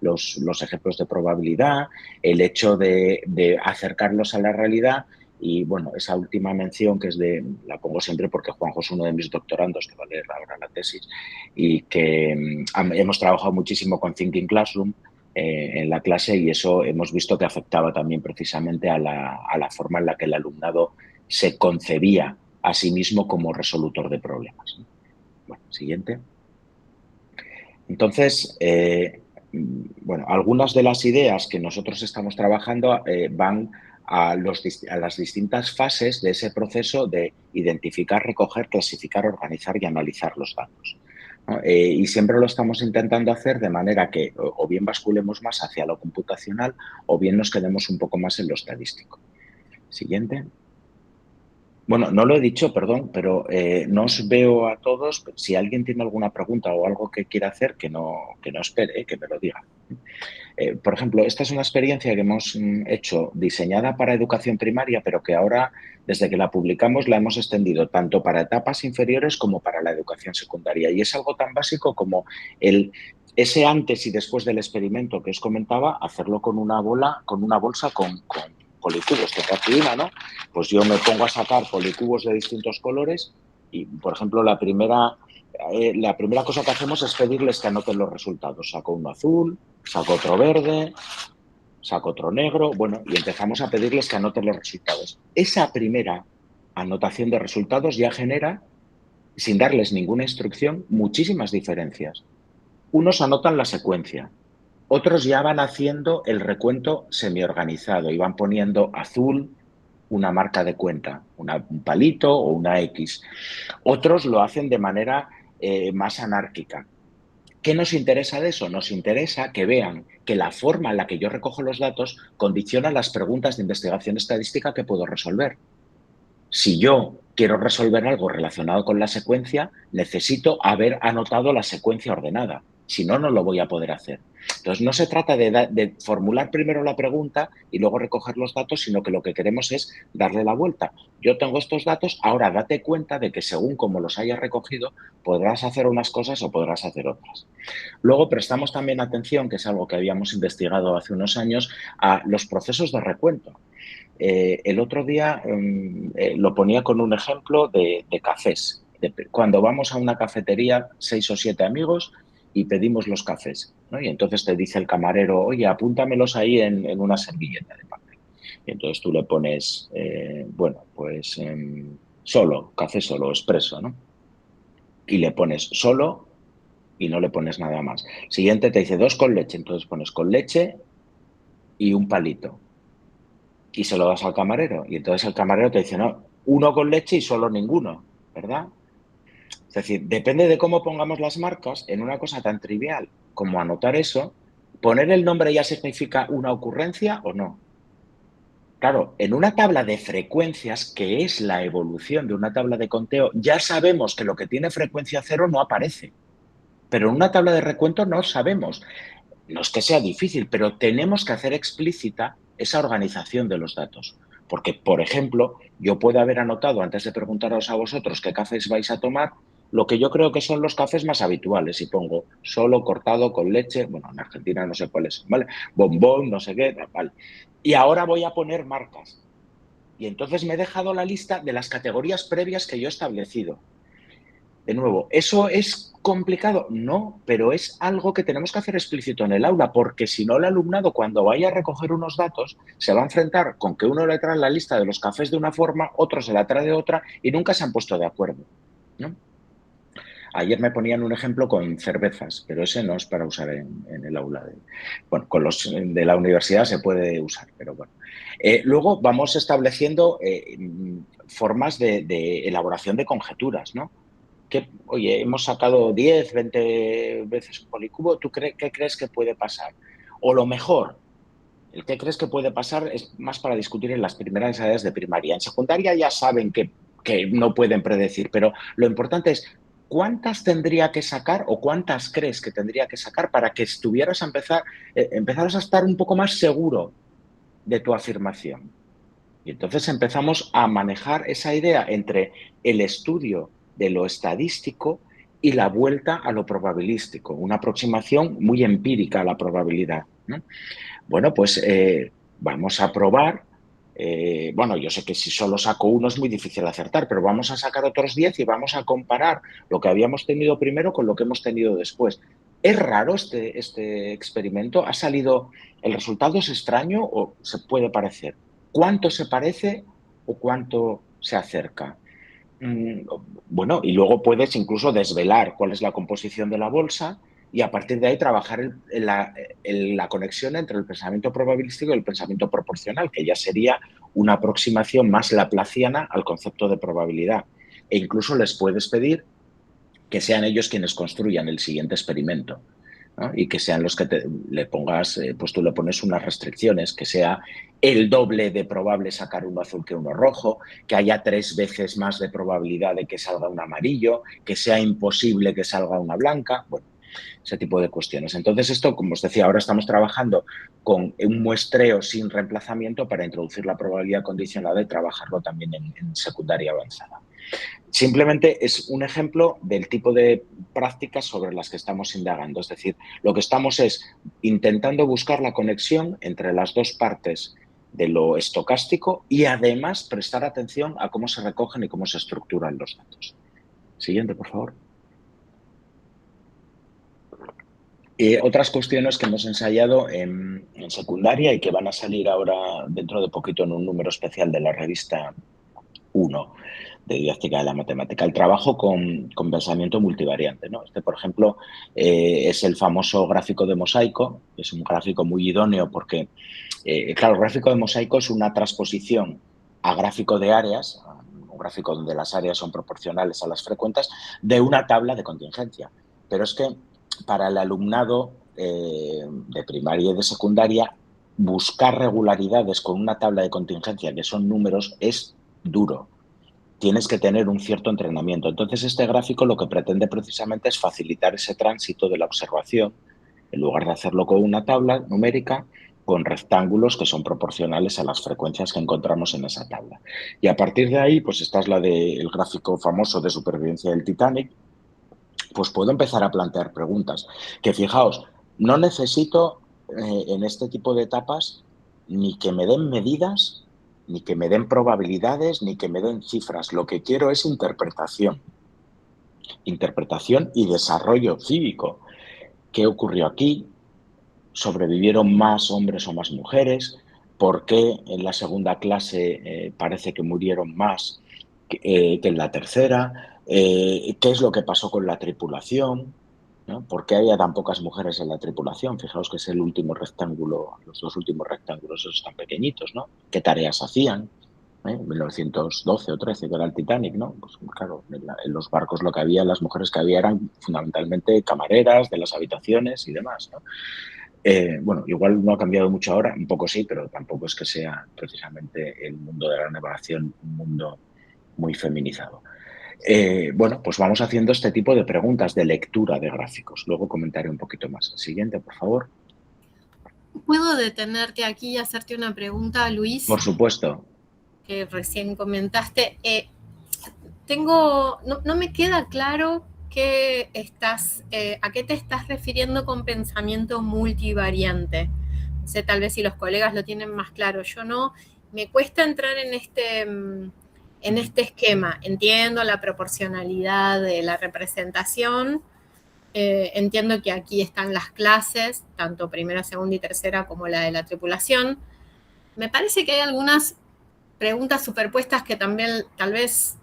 los ejemplos de probabilidad, el hecho de acercarlos a la realidad. Y bueno, esa última mención la pongo siempre porque Juanjo es uno de mis doctorandos que va a leer ahora la tesis y que hemos trabajado muchísimo con Thinking Classroom en la clase y eso hemos visto que afectaba también precisamente a la forma en la que el alumnado se concebía a sí mismo como resolutor de problemas. Bueno, siguiente. Entonces, bueno, algunas de las ideas que nosotros estamos trabajando van a las distintas fases de ese proceso de identificar, recoger, clasificar, organizar y analizar los datos, ¿no? Y siempre lo estamos intentando hacer de manera que o bien basculemos más hacia lo computacional o bien nos quedemos un poco más en lo estadístico. Siguiente. Bueno, no lo he dicho, perdón, pero no os veo a todos. Si alguien tiene alguna pregunta o algo que quiera hacer, que no espere, que me lo diga. Por ejemplo, esta es una experiencia que hemos hecho diseñada para educación primaria, pero que ahora, desde que la publicamos, la hemos extendido tanto para etapas inferiores como para la educación secundaria. Y es algo tan básico como ese antes y después del experimento que os comentaba, hacerlo con una bolsa con policubos. Tengo aquí una, ¿no? Pues yo me pongo a sacar policubos de distintos colores y, por ejemplo, la primera cosa que hacemos es pedirles que anoten los resultados. Saco uno azul, saco otro verde, saco otro negro, bueno, y empezamos a pedirles que anoten los resultados. Esa primera anotación de resultados ya genera, sin darles ninguna instrucción, muchísimas diferencias. Unos anotan la secuencia, otros ya van haciendo el recuento semiorganizado y van poniendo azul una marca de cuenta, un palito o una X. Otros lo hacen de manera más anárquica. ¿Qué nos interesa de eso? Nos interesa que vean que la forma en la que yo recojo los datos condiciona las preguntas de investigación estadística que puedo resolver. Si yo quiero resolver algo relacionado con la secuencia, necesito haber anotado la secuencia ordenada. Si no, no lo voy a poder hacer. Entonces, no se trata de formular primero la pregunta y luego recoger los datos, sino que lo que queremos es darle la vuelta. Yo tengo estos datos, ahora date cuenta de que según como los hayas recogido, podrás hacer unas cosas o podrás hacer otras. Luego prestamos también atención, que es algo que habíamos investigado hace unos años, a los procesos de recuento. El otro día lo ponía con un ejemplo de cafés. Cuando vamos a una cafetería, 6 o 7 amigos, y pedimos los cafés, ¿no? Y entonces te dice el camarero, oye, apúntamelos ahí en una servilleta de papel. Y entonces tú le pones, bueno, pues solo, café solo, expreso, ¿no? Y le pones solo y no le pones nada más. Siguiente te dice 2 con leche, entonces pones con leche y un palito. Y se lo das al camarero. Y entonces el camarero te dice, no, 1 con leche y solo ninguno, ¿verdad? Es decir, depende de cómo pongamos las marcas en una cosa tan trivial como anotar eso, poner el nombre ya significa una ocurrencia o no. Claro, en una tabla de frecuencias, que es la evolución de una tabla de conteo, ya sabemos que lo que tiene frecuencia cero no aparece. Pero en una tabla de recuento no sabemos. No es que sea difícil, pero tenemos que hacer explícita esa organización de los datos. Porque, por ejemplo, yo puedo haber anotado, antes de preguntaros a vosotros qué cafés vais a tomar, lo que yo creo que son los cafés más habituales. Y pongo solo, cortado, con leche, bueno, en Argentina no sé cuáles son, ¿vale? Bombón, no sé qué, vale. Y ahora voy a poner marcas. Y entonces me he dejado la lista de las categorías previas que yo he establecido. De nuevo, ¿eso es complicado? No, pero es algo que tenemos que hacer explícito en el aula, porque si no, el alumnado cuando vaya a recoger unos datos se va a enfrentar con que uno le trae la lista de los cafés de una forma, otro se la trae de otra y nunca se han puesto de acuerdo, ¿no? Ayer me ponían un ejemplo con cervezas, pero ese no es para usar en el aula. Bueno, con los de la universidad se puede usar, pero bueno. Luego vamos estableciendo formas de elaboración de conjeturas, ¿no? Que, oye, hemos sacado 10, 20 veces un policubo, ¿tú qué crees que puede pasar? O lo mejor, el que crees que puede pasar es más para discutir en las primeras edades de primaria. En secundaria ya saben que no pueden predecir, pero lo importante es cuántas tendría que sacar o cuántas crees que tendría que sacar para que estuvieras a empezaras a estar un poco más seguro de tu afirmación. Y entonces empezamos a manejar esa idea entre el estudio de lo estadístico y la vuelta a lo probabilístico, una aproximación muy empírica a la probabilidad, ¿no? Bueno, pues vamos a probar. Bueno, yo sé que si solo saco uno es muy difícil acertar, pero vamos a sacar otros 10 y vamos a comparar lo que habíamos tenido primero con lo que hemos tenido después. ¿Es raro este experimento? ¿Ha salido, el resultado es extraño o se puede parecer? ¿Cuánto se parece o cuánto se acerca? Mm, Bueno, y luego puedes incluso desvelar cuál es la composición de la bolsa y a partir de ahí trabajar la conexión entre el pensamiento probabilístico y el pensamiento proporcional, que ya sería una aproximación más laplaciana al concepto de probabilidad. E incluso les puedes pedir que sean ellos quienes construyan el siguiente experimento, ¿no? Y que sean los que le pongas, pues tú le pones unas restricciones, que sea el doble de probable sacar uno azul que uno rojo, que haya 3 veces más de probabilidad de que salga un amarillo, que sea imposible que salga una blanca, bueno, ese tipo de cuestiones. Entonces esto, como os decía, ahora estamos trabajando con un muestreo sin reemplazamiento para introducir la probabilidad condicionada y trabajarlo también en secundaria avanzada. Simplemente es un ejemplo del tipo de prácticas sobre las que estamos indagando. Es decir, lo que estamos es intentando buscar la conexión entre las dos partes de lo estocástico y además prestar atención a cómo se recogen y cómo se estructuran los datos. Siguiente, por favor. Otras cuestiones que hemos ensayado en secundaria y que van a salir ahora dentro de poquito en un número especial de la revista 1 de didáctica de la matemática, el trabajo con pensamiento multivariante, ¿no? Este, por ejemplo, es el famoso gráfico de mosaico, es un gráfico muy idóneo porque, claro, el gráfico de mosaico es una transposición a gráfico de áreas, un gráfico donde las áreas son proporcionales a las frecuencias, de una tabla de contingencia. Pero es que para el alumnado de primaria y de secundaria, buscar regularidades con una tabla de contingencia que son números es duro. Tienes que tener un cierto entrenamiento. Entonces, este gráfico lo que pretende precisamente es facilitar ese tránsito de la observación, en lugar de hacerlo con una tabla numérica, con rectángulos que son proporcionales a las frecuencias que encontramos en esa tabla. Y a partir de ahí, pues esta es la del gráfico famoso de supervivencia del Titanic, pues puedo empezar a plantear preguntas. Que fijaos, no necesito en este tipo de etapas ni que me den medidas, ni que me den probabilidades, ni que me den cifras. Lo que quiero es interpretación. Interpretación y desarrollo cívico. ¿Qué ocurrió aquí? ¿Sobrevivieron más hombres o más mujeres? ¿Por qué en la segunda clase parece que murieron más que en la tercera? ¿Qué es lo que pasó con la tripulación? ¿No? ¿Por qué había tan pocas mujeres en la tripulación? Fijaos que es el último rectángulo, los dos últimos rectángulos esos tan pequeñitos, ¿no? ¿Qué tareas hacían? En 1912 o 13, que era el Titanic, ¿no? Pues claro, en los barcos lo que había, las mujeres que había eran fundamentalmente camareras de las habitaciones y demás, ¿no? Bueno, igual no ha cambiado mucho ahora, un poco sí, pero tampoco es que sea precisamente el mundo de la navegación un mundo muy feminizado. Bueno, pues vamos haciendo este tipo de preguntas de lectura de gráficos. Luego comentaré un poquito más. Siguiente, por favor. ¿Puedo detenerte aquí y hacerte una pregunta, Luis? Por supuesto. Que recién comentaste. No me queda claro a qué te estás refiriendo con pensamiento multivariante. No tal vez si los colegas lo tienen más claro, yo no. Me cuesta entrar en este esquema. Entiendo la proporcionalidad de la representación, entiendo que aquí están las clases, tanto primera, segunda y tercera como la de la tripulación. Me parece que hay algunas preguntas superpuestas que también tal vez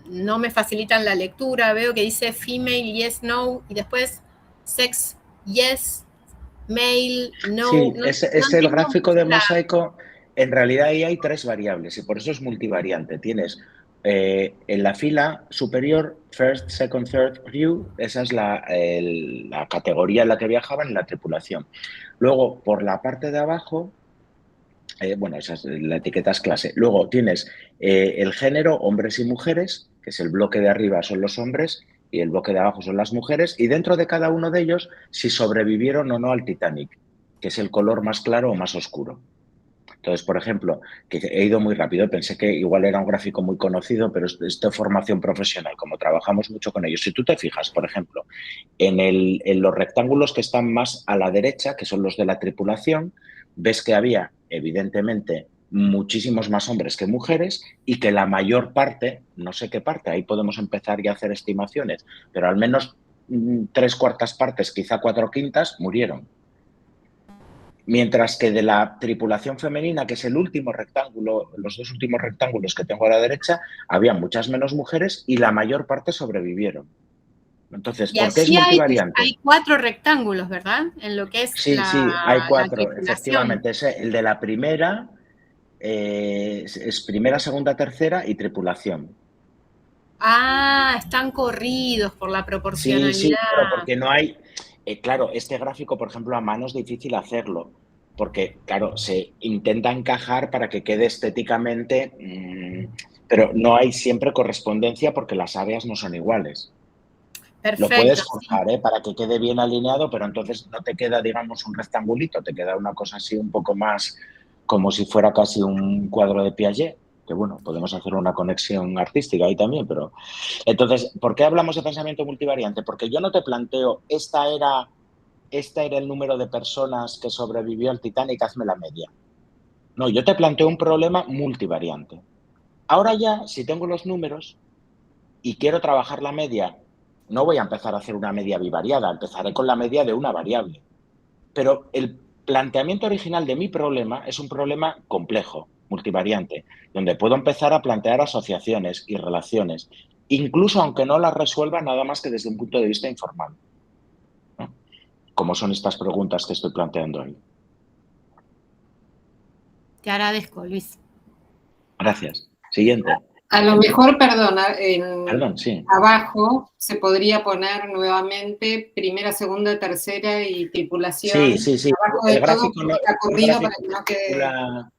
no me facilitan la lectura. Veo que dice female, yes, no, y después sex, yes, male, no. Sí, No, no es el entiendo gráfico mucho de la... mosaico. En realidad ahí hay tres variables y por eso es multivariante. Tienes en la fila superior, first, second, third view, esa es la categoría en la que viajaban en la tripulación. Luego, por la parte de abajo, bueno, esa es, la etiqueta es clase. Luego tienes el género, hombres y mujeres, que es el bloque de arriba son los hombres y el bloque de abajo son las mujeres, y dentro de cada uno de ellos, si sobrevivieron o no al Titanic, que es el color más claro o más oscuro. Entonces, por ejemplo, que he ido muy rápido, pensé que igual era un gráfico muy conocido, pero es de formación profesional, como trabajamos mucho con ellos. Si tú te fijas, por ejemplo, en los rectángulos que están más a la derecha, que son los de la tripulación, ves que había, evidentemente, muchísimos más hombres que mujeres y que la mayor parte, no sé qué parte, ahí podemos empezar ya a hacer estimaciones, pero al menos tres cuartas partes, quizá cuatro quintas, murieron. Mientras que de la tripulación femenina, que es el último rectángulo, los dos últimos rectángulos que tengo a la derecha, había muchas menos mujeres y la mayor parte sobrevivieron. Entonces, Y ¿por qué es allí multivariante? hay 4 rectángulos, ¿verdad? En lo que es Sí, sí, hay la cuatro, tripulación. efectivamente. El de la primera es primera, segunda, tercera y tripulación. Ah, están corridos por la Sí, sí, claro, proporcionalidad. porque no hay, claro, este gráfico, por ejemplo, a mano es difícil hacerlo, porque, claro, se intenta encajar para que quede estéticamente, pero no hay siempre correspondencia porque las áreas no son iguales. Lo Perfecto, puedes sí. forzar, para que quede bien alineado, pero entonces no te queda, digamos, un rectangulito, te queda una cosa así un poco más como si fuera casi un cuadro de Piaget, que bueno, podemos hacer una conexión artística ahí también, pero... Entonces, ¿por qué hablamos de pensamiento multivariante? Porque yo no te planteo, este era el número de personas que sobrevivió al Titanic, hazme la media. No, yo te planteo un problema multivariante. Ahora ya, si tengo los números, y quiero trabajar la media, no voy a empezar a hacer una media bivariada, empezaré con la media de una variable. Pero el planteamiento original de mi problema es un problema complejo, multivariante, donde puedo empezar a plantear asociaciones y relaciones, incluso aunque no las resuelva nada más que desde un punto de vista informal, ¿no? Como son estas preguntas que estoy planteando hoy. Te agradezco, Luis. Gracias. Siguiente. A lo mejor, perdona, en Perdón, sí. abajo se podría poner nuevamente primera, segunda, tercera y Sí, tripulación. sí, sí. Abajo de El todo gráfico, no, está el corrido para gráfico que no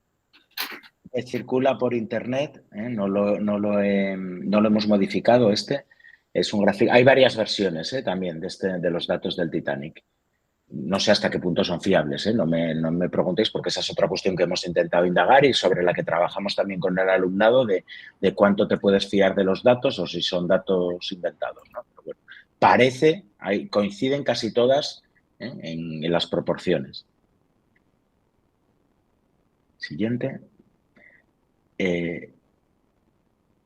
quede. circula por internet, no lo hemos modificado este. Es un gráfico. Hay varias versiones también de los datos del Titanic. No sé hasta qué punto son fiables, no me preguntéis porque esa es otra cuestión que hemos intentado indagar y sobre la que trabajamos también con el alumnado de cuánto te puedes fiar de los datos o si son datos inventados, ¿no? Pero bueno, parece, coinciden casi todas en las proporciones. Siguiente.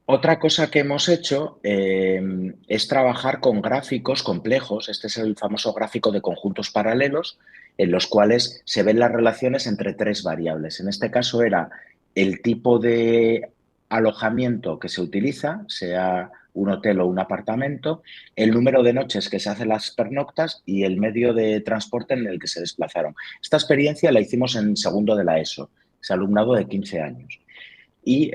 Otra cosa que hemos hecho es trabajar con gráficos complejos. Este es el famoso gráfico de conjuntos paralelos, en los cuales se ven las relaciones entre tres variables. En este caso era el tipo de alojamiento que se utiliza, sea un hotel o un apartamento, el número de noches que se hacen las pernoctas y el medio de transporte en el que se desplazaron. Esta experiencia la hicimos en segundo de la ESO, ese alumnado de 15 años. Y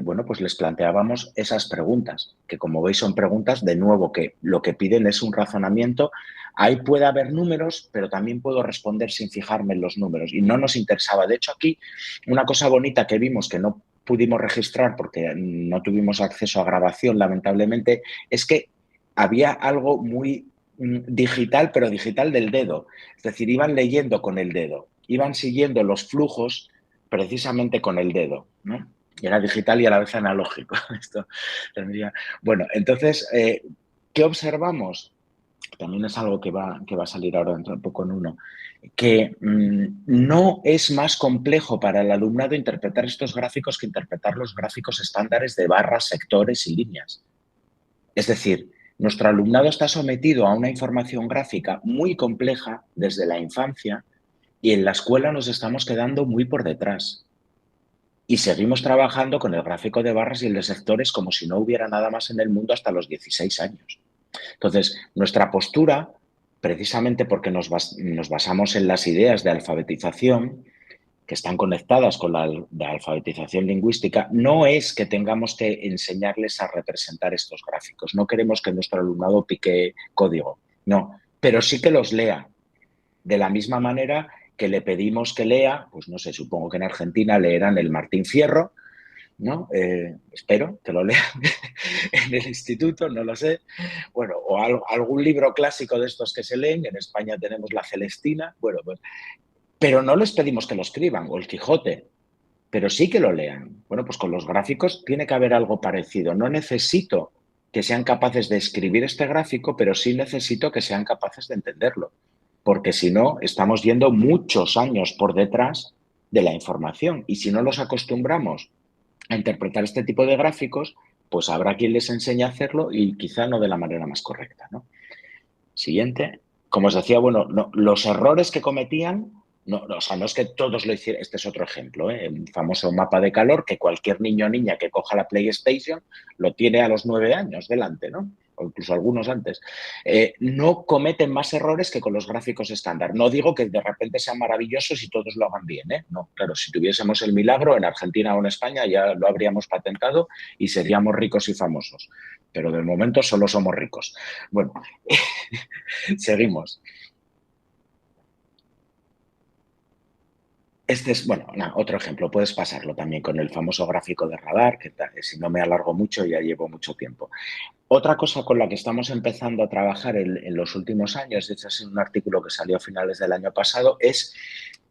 bueno, pues les planteábamos esas preguntas, que como veis son preguntas de nuevo que lo que piden es un razonamiento. Ahí puede haber números, pero también puedo responder sin fijarme en los números y no nos interesaba. De hecho, aquí una cosa bonita que vimos que no pudimos registrar porque no tuvimos acceso a grabación, lamentablemente, es que había algo muy digital, pero digital del dedo. Es decir, iban leyendo con el dedo, iban siguiendo los flujos precisamente con el dedo, ¿no? Y era digital y a la vez analógico. Esto tendría... Bueno, entonces, ¿qué observamos? también es algo que va a salir ahora dentro de poco en uno, que no es más complejo para el alumnado interpretar estos gráficos que interpretar los gráficos estándares de barras, sectores y líneas. Es decir, nuestro alumnado está sometido a una información gráfica muy compleja desde la infancia y en la escuela nos estamos quedando muy por detrás. Y seguimos trabajando con el gráfico de barras y el de sectores como si no hubiera nada más en el mundo hasta los 16 años. Entonces, nuestra postura, precisamente porque nos basamos en las ideas de alfabetización, que están conectadas con la alfabetización lingüística, no es que tengamos que enseñarles a representar estos gráficos. No queremos que nuestro alumnado pique código, no, pero sí que los lea. De la misma manera que le pedimos que lea, pues no sé, supongo que en Argentina leerán el Martín Fierro, ¿no? Espero que lo lean en el instituto, no lo sé. Bueno, o algún libro clásico de estos que se leen. En España tenemos La Celestina. Bueno, pues, pero no les pedimos que lo escriban, o el Quijote, pero sí que lo lean. Bueno, pues con los gráficos tiene que haber algo parecido. No necesito que sean capaces de escribir este gráfico, pero sí necesito que sean capaces de entenderlo, porque si no, estamos yendo muchos años por detrás de la información. Y si no los acostumbramos a interpretar este tipo de gráficos, pues habrá quien les enseñe a hacerlo y quizá no de la manera más correcta, ¿no? Siguiente. Como os decía, bueno, no, los errores que cometían, no, o sea, no es que todos lo hicieran. Este es otro ejemplo, ¿eh? Un famoso mapa de calor que cualquier niño o niña que coja la PlayStation lo tiene a los 9 años delante, ¿no? O incluso algunos antes. No cometen más errores que con los gráficos estándar. No digo que de repente sean maravillosos y todos lo hagan bien, ¿eh? No, claro, si tuviésemos el milagro en Argentina o en España ya lo habríamos patentado y seríamos ricos y famosos. Pero de momento solo somos ricos. Bueno, seguimos. Este es, bueno, otro ejemplo, puedes pasarlo también con el famoso gráfico de radar, que si no me alargo mucho ya llevo mucho tiempo. Otra cosa con la que estamos empezando a trabajar en los últimos años, de hecho es un artículo que salió a finales del año pasado, es,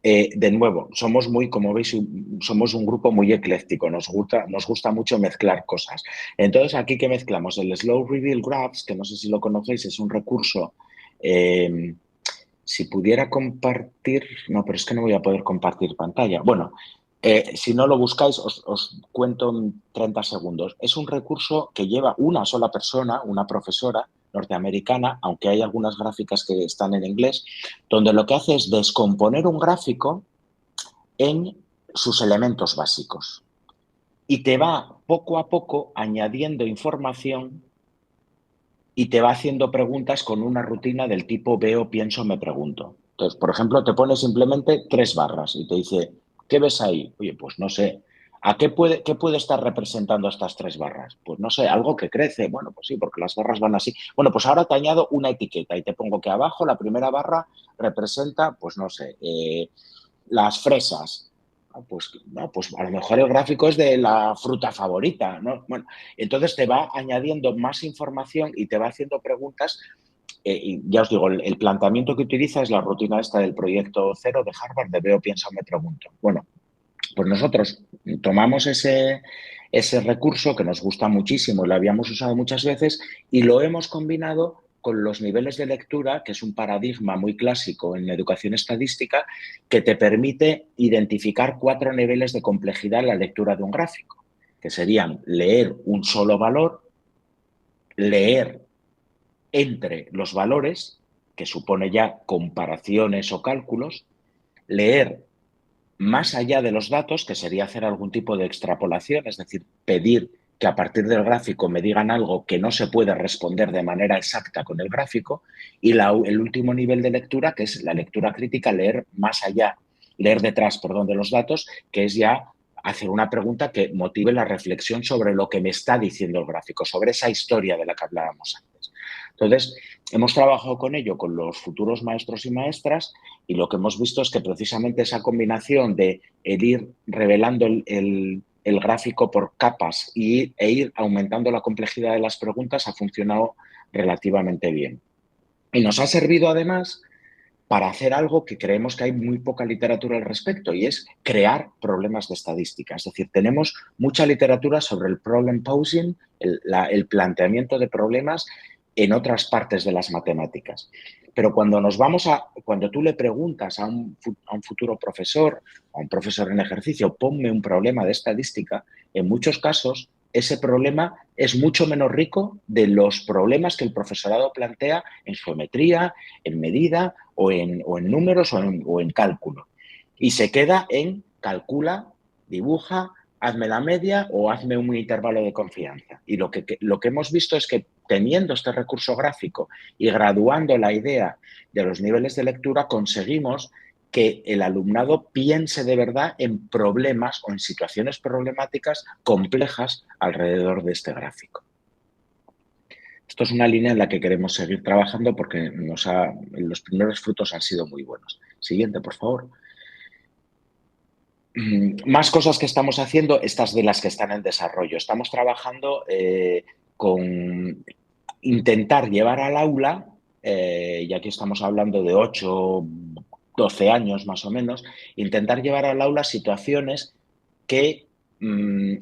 de nuevo, somos muy, como veis, somos un grupo muy ecléctico, nos gusta mucho mezclar cosas. Entonces, aquí que mezclamos el Slow Reveal Graphs, que no sé si lo conocéis, es un recurso... si pudiera compartir, no, pero es que no voy a poder compartir pantalla. Bueno, si no lo buscáis, os cuento en 30 segundos. Es un recurso que lleva una sola persona, una profesora norteamericana, aunque hay algunas gráficas que están en inglés, donde lo que hace es descomponer un gráfico en sus elementos básicos y te va poco a poco añadiendo información y te va haciendo preguntas con una rutina del tipo veo, pienso, me pregunto. Entonces, por ejemplo, te pone simplemente 3 barras y te dice, ¿qué ves ahí? Oye, pues no sé. ¿Qué puede estar representando estas 3 barras? Pues no sé, algo que crece. Bueno, pues sí, porque las barras van así. Bueno, pues ahora te añado una etiqueta y te pongo que abajo la primera barra representa, pues no sé, las fresas. Pues a lo mejor el gráfico es de la fruta favorita, ¿no? Bueno, entonces te va añadiendo más información y te va haciendo preguntas. Y ya os digo, el planteamiento que utiliza es la rutina esta del proyecto cero de Harvard, de veo, pienso, me pregunto. Bueno, pues nosotros tomamos ese recurso que nos gusta muchísimo, lo habíamos usado muchas veces y lo hemos combinado con los niveles de lectura, que es un paradigma muy clásico en educación estadística, que te permite identificar 4 niveles de complejidad en la lectura de un gráfico, que serían leer un solo valor, leer entre los valores, que supone ya comparaciones o cálculos, leer más allá de los datos, que sería hacer algún tipo de extrapolación, es decir, pedir que a partir del gráfico me digan algo que no se puede responder de manera exacta con el gráfico, y el último nivel de lectura, que es la lectura crítica, leer más allá, leer detrás, perdón, de los datos, que es ya hacer una pregunta que motive la reflexión sobre lo que me está diciendo el gráfico, sobre esa historia de la que hablábamos antes. Entonces, hemos trabajado con ello, con los futuros maestros y maestras, y lo que hemos visto es que precisamente esa combinación de ir revelando el gráfico por capas e ir aumentando la complejidad de las preguntas ha funcionado relativamente bien. Y nos ha servido además para hacer algo que creemos que hay muy poca literatura al respecto y es crear problemas de estadística. Es decir, tenemos mucha literatura sobre el problem posing, el planteamiento de problemas, en otras partes de las matemáticas. Pero cuando tú le preguntas a un futuro profesor, a un profesor en ejercicio, ponme un problema de estadística, en muchos casos ese problema es mucho menos rico de los problemas que el profesorado plantea en geometría, en medida o en números o en cálculo. Y se queda en calcula, dibuja, hazme la media o hazme un intervalo de confianza. Y lo que hemos visto es que teniendo este recurso gráfico y graduando la idea de los niveles de lectura, conseguimos que el alumnado piense de verdad en problemas o en situaciones problemáticas complejas alrededor de este gráfico. Esto es una línea en la que queremos seguir trabajando porque los primeros frutos han sido muy buenos. Siguiente, por favor. Más cosas que estamos haciendo, estas de las que están en desarrollo. Estamos trabajando con intentar llevar al aula, y aquí estamos hablando de 8, 12 años más o menos, intentar llevar al aula situaciones que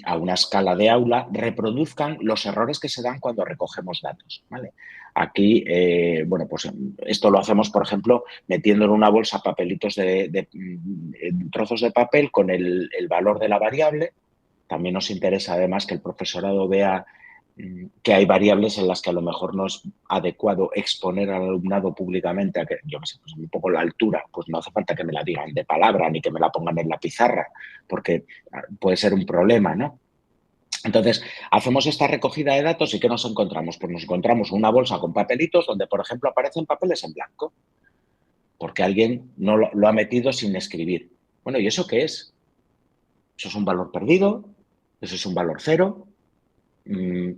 a una escala de aula reproduzcan los errores que se dan cuando recogemos datos, ¿vale? Aquí, bueno, pues esto lo hacemos, por ejemplo, metiendo en una bolsa papelitos trozos de papel con el valor de la variable. También nos interesa, además, que el profesorado vea que hay variables en las que a lo mejor no es adecuado exponer al alumnado públicamente a que, yo qué sé, pues un poco la altura, pues no hace falta que me la digan de palabra ni que me la pongan en la pizarra, porque puede ser un problema, ¿no? Entonces, hacemos esta recogida de datos y ¿qué nos encontramos? Pues nos encontramos una bolsa con papelitos donde, por ejemplo, aparecen papeles en blanco, porque alguien no lo ha metido sin escribir. Bueno, ¿y eso qué es? ¿Eso es un valor perdido? ¿Eso es un valor cero?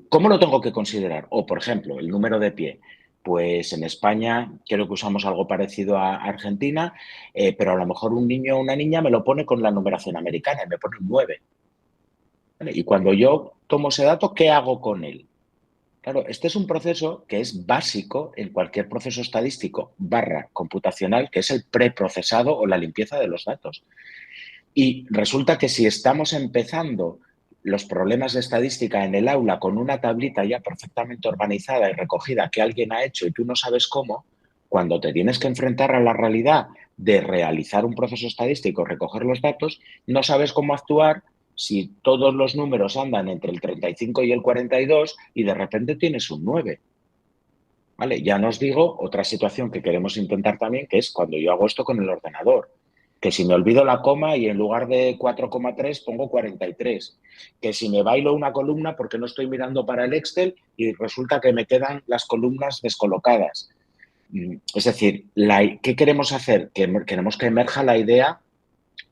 ¿Cómo lo tengo que considerar? O, por ejemplo, el número de pie. Pues en España creo que usamos algo parecido a Argentina, pero a lo mejor un niño o una niña me lo pone con la numeración americana y me pone un 9. ¿Vale? Y cuando yo tomo ese dato, ¿qué hago con él? Claro, este es un proceso que es básico en cualquier proceso estadístico / computacional, que es el preprocesado o la limpieza de los datos. Y resulta que si estamos empezando los problemas de estadística en el aula con una tablita ya perfectamente organizada y recogida que alguien ha hecho y tú no sabes cómo, cuando te tienes que enfrentar a la realidad de realizar un proceso estadístico, recoger los datos, no sabes cómo actuar si todos los números andan entre el 35 y el 42 y de repente tienes un 9. ¿Vale? Ya nos digo otra situación que queremos intentar también, que es cuando yo hago esto con el ordenador. Que si me olvido la coma y en lugar de 4,3 pongo 43. Que si me bailo una columna porque no estoy mirando para el Excel y resulta que me quedan las columnas descolocadas. Es decir, ¿qué queremos hacer? Queremos que emerja la idea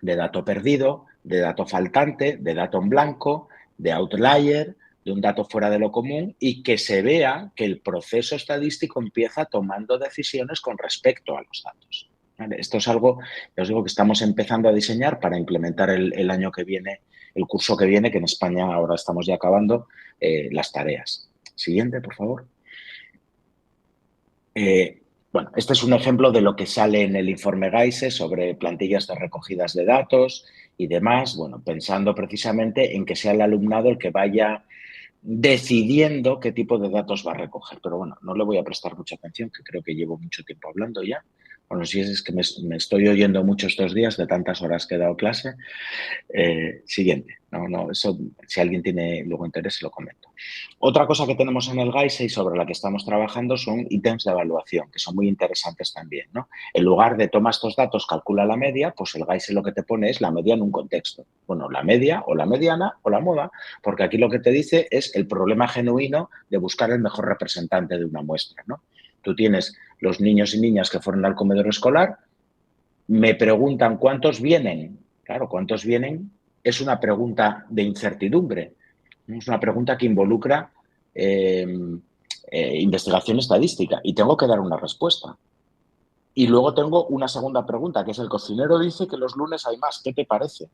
de dato perdido, de dato faltante, de dato en blanco, de outlier, de un dato fuera de lo común y que se vea que el proceso estadístico empieza tomando decisiones con respecto a los datos. ¿Vale? Esto es algo, ya os digo, que estamos empezando a diseñar para implementar el año que viene, el curso que viene, que en España ahora estamos ya acabando, las tareas. Siguiente, por favor. Bueno, este es un ejemplo de lo que sale en el informe GAISE sobre plantillas de recogidas de datos y demás, bueno, pensando precisamente en que sea el alumnado el que vaya decidiendo qué tipo de datos va a recoger. Pero bueno, no le voy a prestar mucha atención, que creo que llevo mucho tiempo hablando ya. Bueno, si es que me estoy oyendo mucho estos días de tantas horas que he dado clase. Siguiente. No, eso, si alguien tiene luego interés, lo comento. Otra cosa que tenemos en el GAISE y sobre la que estamos trabajando son ítems de evaluación, que son muy interesantes también, ¿no? En lugar de toma estos datos, calcula la media, pues el GAISE lo que te pone es la media en un contexto. Bueno, la media o la mediana o la moda, porque aquí lo que te dice es el problema genuino de buscar el mejor representante de una muestra, ¿no? Tú tienes los niños y niñas que fueron al comedor escolar, me preguntan cuántos vienen. Claro, ¿cuántos vienen? Es una pregunta de incertidumbre. Es una pregunta que involucra investigación estadística y tengo que dar una respuesta. Y luego tengo una segunda pregunta, que es el cocinero dice que los lunes hay más. ¿Qué te parece?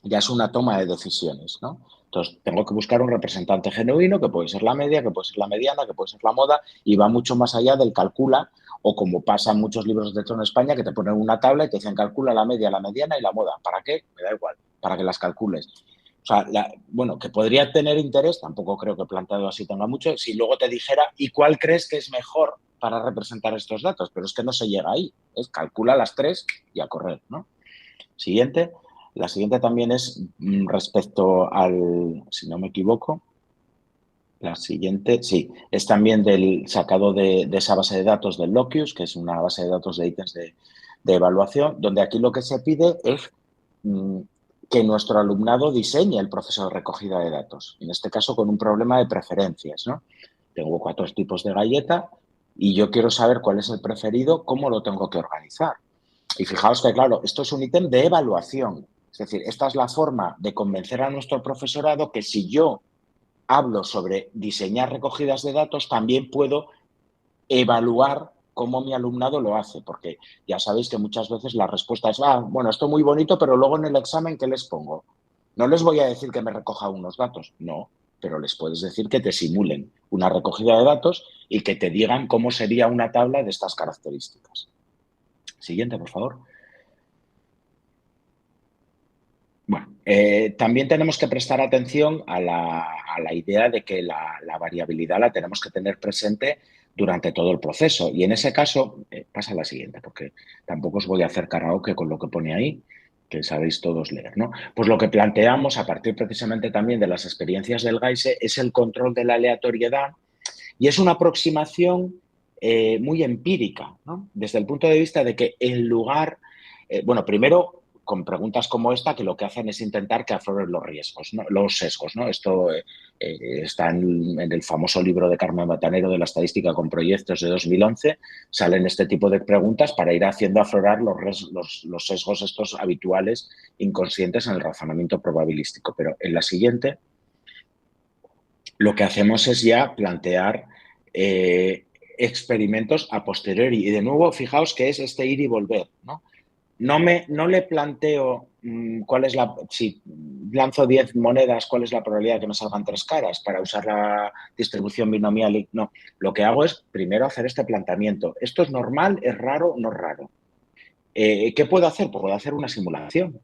Ya es una toma de decisiones, ¿no? Entonces, tengo que buscar un representante genuino, que puede ser la media, que puede ser la mediana, que puede ser la moda, y va mucho más allá del calcula, o como pasa en muchos libros de texto en España, que te ponen una tabla y te dicen calcula la media, la mediana y la moda. ¿Para qué? Me da igual, para que las calcules. O sea, bueno, que podría tener interés, tampoco creo que planteado así tenga mucho, si luego te dijera, ¿y cuál crees que es mejor para representar estos datos? Pero es que no se llega ahí, es calcula las tres y a correr, ¿no? Siguiente. La siguiente también es respecto al, si no me equivoco, la siguiente, sí, es también del sacado de esa base de datos del Locus, que es una base de datos de ítems de evaluación, donde aquí lo que se pide es que nuestro alumnado diseñe el proceso de recogida de datos, en este caso con un problema de preferencias, ¿no? Tengo 4 tipos de galleta y yo quiero saber cuál es el preferido, cómo lo tengo que organizar. Y fijaos que, claro, esto es un ítem de evaluación. Es decir, esta es la forma de convencer a nuestro profesorado que si yo hablo sobre diseñar recogidas de datos, también puedo evaluar cómo mi alumnado lo hace, porque ya sabéis que muchas veces la respuesta es, bueno, esto muy bonito, pero luego en el examen, ¿qué les pongo? No les voy a decir que me recoja unos datos, no, pero les puedes decir que te simulen una recogida de datos y que te digan cómo sería una tabla de estas características. Siguiente, por favor. Bueno, también tenemos que prestar atención a la idea de que la variabilidad la tenemos que tener presente durante todo el proceso. Y en ese caso, pasa a la siguiente, porque tampoco os voy a hacer karaoke con lo que pone ahí, que sabéis todos leer, ¿no? Pues lo que planteamos a partir precisamente también de las experiencias del GAISE es el control de la aleatoriedad y es una aproximación muy empírica, ¿no? Desde el punto de vista de que en lugar, bueno, primero con preguntas como esta que lo que hacen es intentar que afloren los riesgos, ¿no? Los sesgos, ¿no? Esto está en el famoso libro de Carmen Batanero de la estadística con proyectos de 2011, salen este tipo de preguntas para ir haciendo aflorar los sesgos estos habituales inconscientes en el razonamiento probabilístico. Pero en la siguiente lo que hacemos es ya plantear experimentos a posteriori. Y de nuevo, fijaos que es este ir y volver, ¿no? No le planteo cuál es si lanzo 10 monedas, cuál es la probabilidad de que me salgan 3 caras para usar la distribución binomial. No, lo que hago es primero hacer este planteamiento. ¿Esto es normal, es raro, no es raro? ¿Qué puedo hacer? Pues puedo hacer una simulación.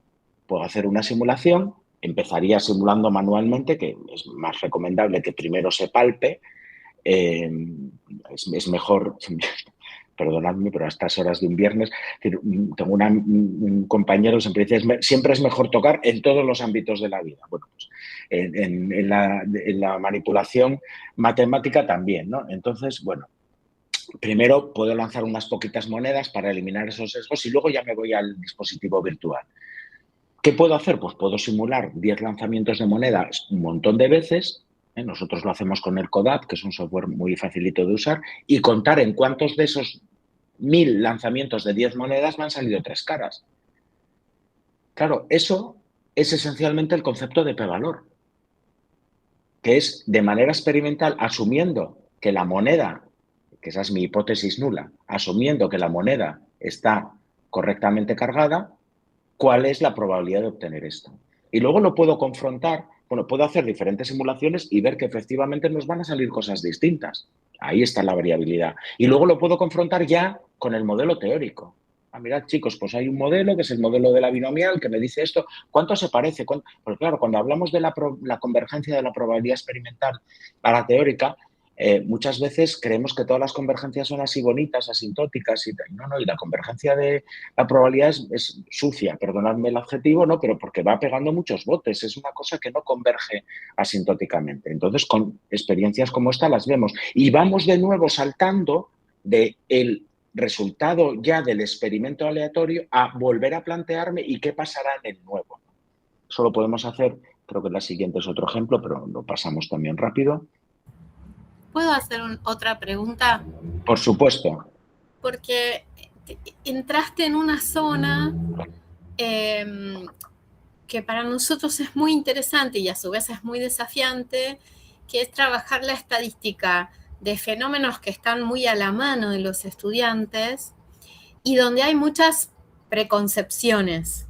Puedo hacer una simulación, empezaría simulando manualmente, que es más recomendable que primero se palpe. Es mejor, perdonadme, pero a estas horas de un viernes, tengo un compañero que siempre dice, siempre es mejor tocar en todos los ámbitos de la vida. Bueno, pues en la manipulación matemática también, ¿no? Entonces, bueno, primero puedo lanzar unas poquitas monedas para eliminar esos sesgos y luego ya me voy al dispositivo virtual. ¿Qué puedo hacer? Pues puedo simular 10 lanzamientos de monedas un montón de veces. Nosotros lo hacemos con el CODAP, que es un software muy facilito de usar, y contar en cuántos de esos 1000 lanzamientos de 10 monedas me han salido 3 caras. Claro, eso es esencialmente el concepto de p-valor, que es de manera experimental, asumiendo que la moneda, que esa es mi hipótesis nula, asumiendo que la moneda está correctamente cargada, ¿cuál es la probabilidad de obtener esto? Y luego lo puedo confrontar, bueno, puedo hacer diferentes simulaciones y ver que efectivamente nos van a salir cosas distintas. Ahí está la variabilidad. Y luego lo puedo confrontar ya con el modelo teórico. Mirad, chicos, pues hay un modelo que es el modelo de la binomial que me dice esto. ¿Cuánto se parece? Porque claro, cuando hablamos de la convergencia de la probabilidad experimental a la teórica, muchas veces creemos que todas las convergencias son así bonitas, asintóticas y tal. No, y la convergencia de la probabilidad es sucia, perdonadme el adjetivo, ¿no? Pero porque va pegando muchos botes, es una cosa que no converge asintóticamente. Entonces, con experiencias como esta las vemos y vamos de nuevo saltando del resultado ya del experimento aleatorio a volver a plantearme y qué pasará en el nuevo. Eso lo podemos hacer, creo que la siguiente es otro ejemplo, pero lo pasamos también rápido. ¿Puedo hacer otra pregunta? Por supuesto. Porque entraste en una zona que para nosotros es muy interesante y a su vez es muy desafiante, que es trabajar la estadística de fenómenos que están muy a la mano de los estudiantes y donde hay muchas preconcepciones.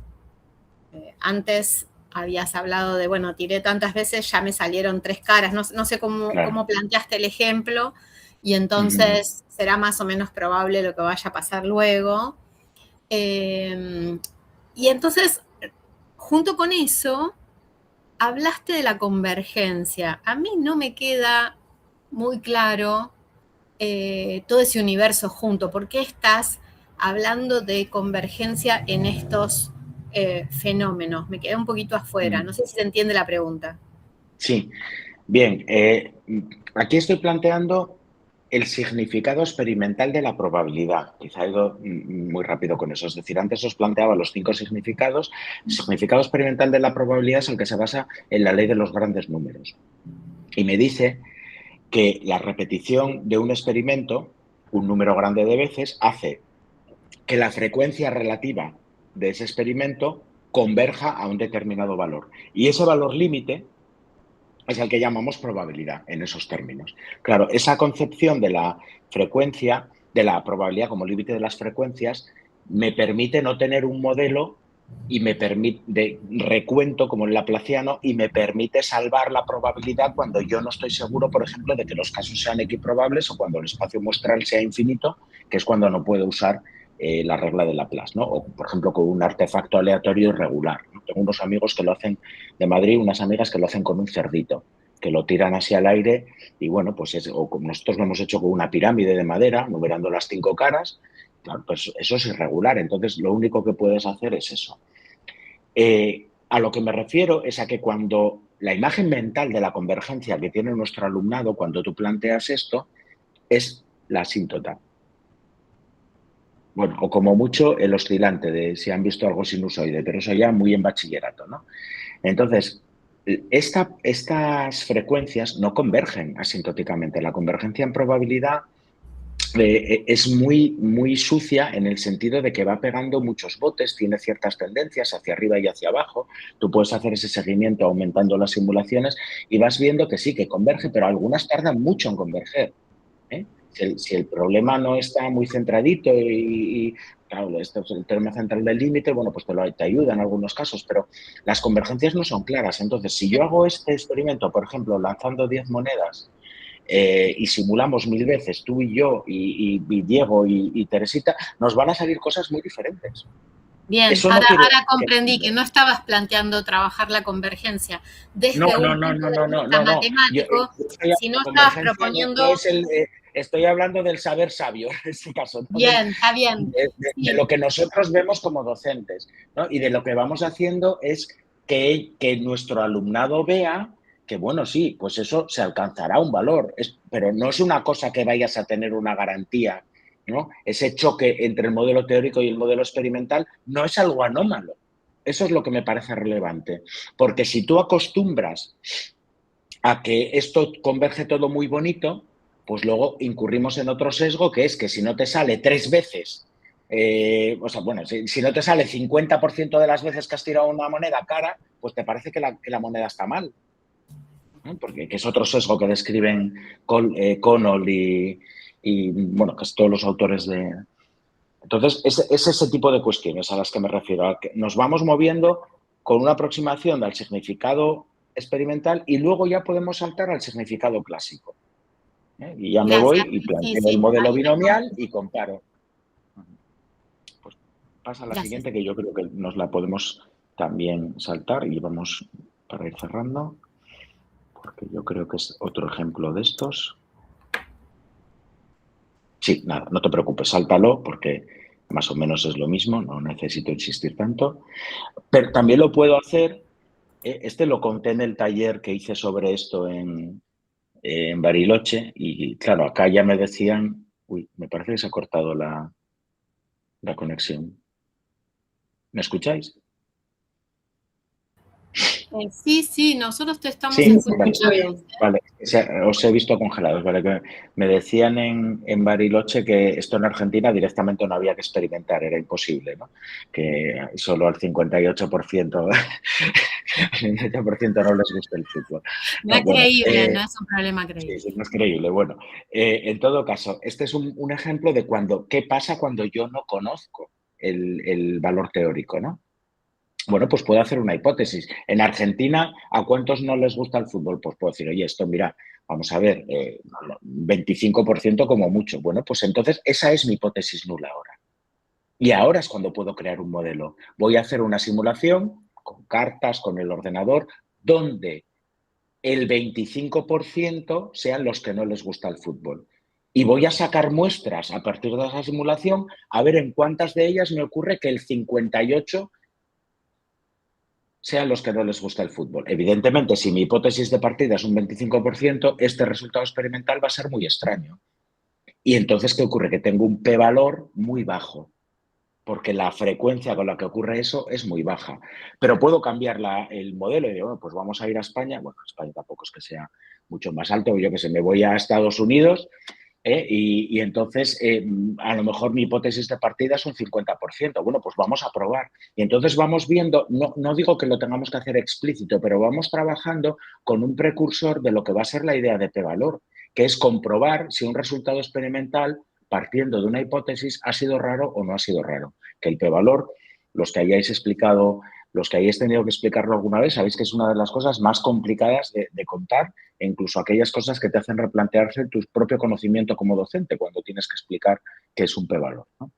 Antes habías hablado de, bueno, tiré tantas veces, ya me salieron 3 caras, no sé cómo planteaste el ejemplo, y entonces será más o menos probable lo que vaya a pasar luego. Y entonces, junto con eso, hablaste de la convergencia. A mí no me queda muy claro todo ese universo junto. ¿Por qué estás hablando de convergencia en estos fenómenos? Me quedé un poquito afuera. No sé si se entiende la pregunta. Sí, bien. Aquí estoy planteando el significado experimental de la probabilidad. Quizá he ido muy rápido con eso. Es decir, antes os planteaba los 5 significados. El significado experimental de la probabilidad es el que se basa en la ley de los grandes números. Y me dice que la repetición de un experimento, un número grande de veces, hace que la frecuencia relativa de ese experimento converja a un determinado valor. Y ese valor límite es el que llamamos probabilidad en esos términos. Claro, esa concepción de la frecuencia, de la probabilidad como límite de las frecuencias, me permite no tener un modelo y me permite de recuento como el laplaciano y me permite salvar la probabilidad cuando yo no estoy seguro, por ejemplo, de que los casos sean equiprobables o cuando el espacio muestral sea infinito, que es cuando no puedo usar la regla de Laplace, ¿no? O, por ejemplo, con un artefacto aleatorio irregular, ¿no? Tengo unos amigos que lo hacen de Madrid, unas amigas que lo hacen con un cerdito, que lo tiran así al aire y, bueno, pues o como nosotros lo hemos hecho con una pirámide de madera, numerando las 5 caras, claro, pues eso es irregular. Entonces, lo único que puedes hacer es eso. A lo que me refiero es a que cuando la imagen mental de la convergencia que tiene nuestro alumnado, cuando tú planteas esto, es la asíntota. Bueno, o como mucho el oscilante, de si han visto algo sinusoide, pero eso ya muy en bachillerato, ¿no? Entonces, estas frecuencias no convergen asintóticamente. La convergencia en probabilidad es muy sucia en el sentido de que va pegando muchos botes, tiene ciertas tendencias hacia arriba y hacia abajo. Tú puedes hacer ese seguimiento aumentando las simulaciones y vas viendo que sí, que converge, pero algunas tardan mucho en converger, ¿eh? Si el problema no está muy centradito y claro, esto es el tema central del límite, bueno, pues te ayuda en algunos casos, pero las convergencias no son claras. Entonces, si yo hago este experimento, por ejemplo, lanzando 10 monedas y simulamos 1000 veces, tú y yo, y Diego y Teresita, nos van a salir cosas muy diferentes. Bien, Eso no ahora quiere comprendí que no estabas planteando trabajar la convergencia desde un punto de vista matemático, sino estabas proponiendo... Estoy hablando del saber sabio en este caso, ¿no? Bien, está bien. De lo que nosotros vemos como docentes, ¿no? Y de lo que vamos haciendo es que nuestro alumnado vea que, bueno, sí, pues eso se alcanzará un valor, pero no es una cosa que vayas a tener una garantía, ¿no? Ese choque entre el modelo teórico y el modelo experimental no es algo anómalo. Eso es lo que me parece relevante, porque si tú acostumbras a que esto converge todo muy bonito, pues luego incurrimos en otro sesgo, que es que si no te sale 3 veces, o sea, bueno, si no te sale 50% de las veces que has tirado una moneda cara, pues te parece que la moneda está mal, ¿no? Porque que es otro sesgo que describen Connell y, bueno, casi todos los autores de... Entonces, es ese tipo de cuestiones a las que me refiero, a que nos vamos moviendo con una aproximación al significado experimental y luego ya podemos saltar al significado clásico, ¿eh? Y ya me voy Gracias. y Sí, planteo el sí, modelo ahí binomial y comparo. Pues pasa a la gracias. siguiente, que yo creo que nos la podemos también saltar y vamos para ir cerrando, porque yo creo que es otro ejemplo de estos. Sí, nada, no te preocupes, sáltalo porque más o menos es lo mismo, no necesito insistir tanto. Pero también lo puedo hacer, este lo conté en el taller que hice sobre esto en Bariloche y claro, acá ya me decían, uy, me parece que se ha cortado la conexión. ¿Me escucháis? Sí, sí, nosotros te estamos Sí, Se vale. escucha escuchando. bien. Vale, os he visto congelados, ¿vale? Que me decían en Bariloche que esto en Argentina directamente no había que experimentar, era imposible, ¿no? Que solo al 58%, al 58% no les gusta el fútbol. No No, es bueno, creíble, no es un problema sí, creíble. sí, no es creíble. Bueno, en todo caso, este es un ejemplo de qué pasa cuando yo no conozco el valor teórico, ¿no? Bueno, pues puedo hacer una hipótesis. En Argentina, ¿a cuántos no les gusta el fútbol? Pues puedo decir, oye, esto, mira, vamos a ver, 25% como mucho. Bueno, pues entonces esa es mi hipótesis nula ahora. Y ahora es cuando puedo crear un modelo. Voy a hacer una simulación con cartas, con el ordenador, donde el 25% sean los que no les gusta el fútbol. Y voy a sacar muestras a partir de esa simulación a ver en cuántas de ellas me ocurre que el 58% sean los que no les gusta el fútbol. Evidentemente, si mi hipótesis de partida es un 25%, este resultado experimental va a ser muy extraño. Y entonces, ¿qué ocurre? Que tengo un p-valor muy bajo, porque la frecuencia con la que ocurre eso es muy baja. Pero puedo cambiar el modelo y digo, bueno, pues vamos a ir a España. Bueno, España tampoco es que sea mucho más alto. Yo que sé, me voy a Estados Unidos y entonces a lo mejor mi hipótesis de partida es un 50%. Bueno, pues vamos a probar. Y entonces vamos viendo, no digo que lo tengamos que hacer explícito, pero vamos trabajando con un precursor de lo que va a ser la idea de p-valor, que es comprobar si un resultado experimental partiendo de una hipótesis ha sido raro o no ha sido raro. Que el p-valor, los que hayáis explicado, los que hayáis tenido que explicarlo alguna vez, sabéis que es una de las cosas más complicadas de contar, e incluso aquellas cosas que te hacen replantearse tu propio conocimiento como docente cuando tienes que explicar qué es un p-valor, ¿no?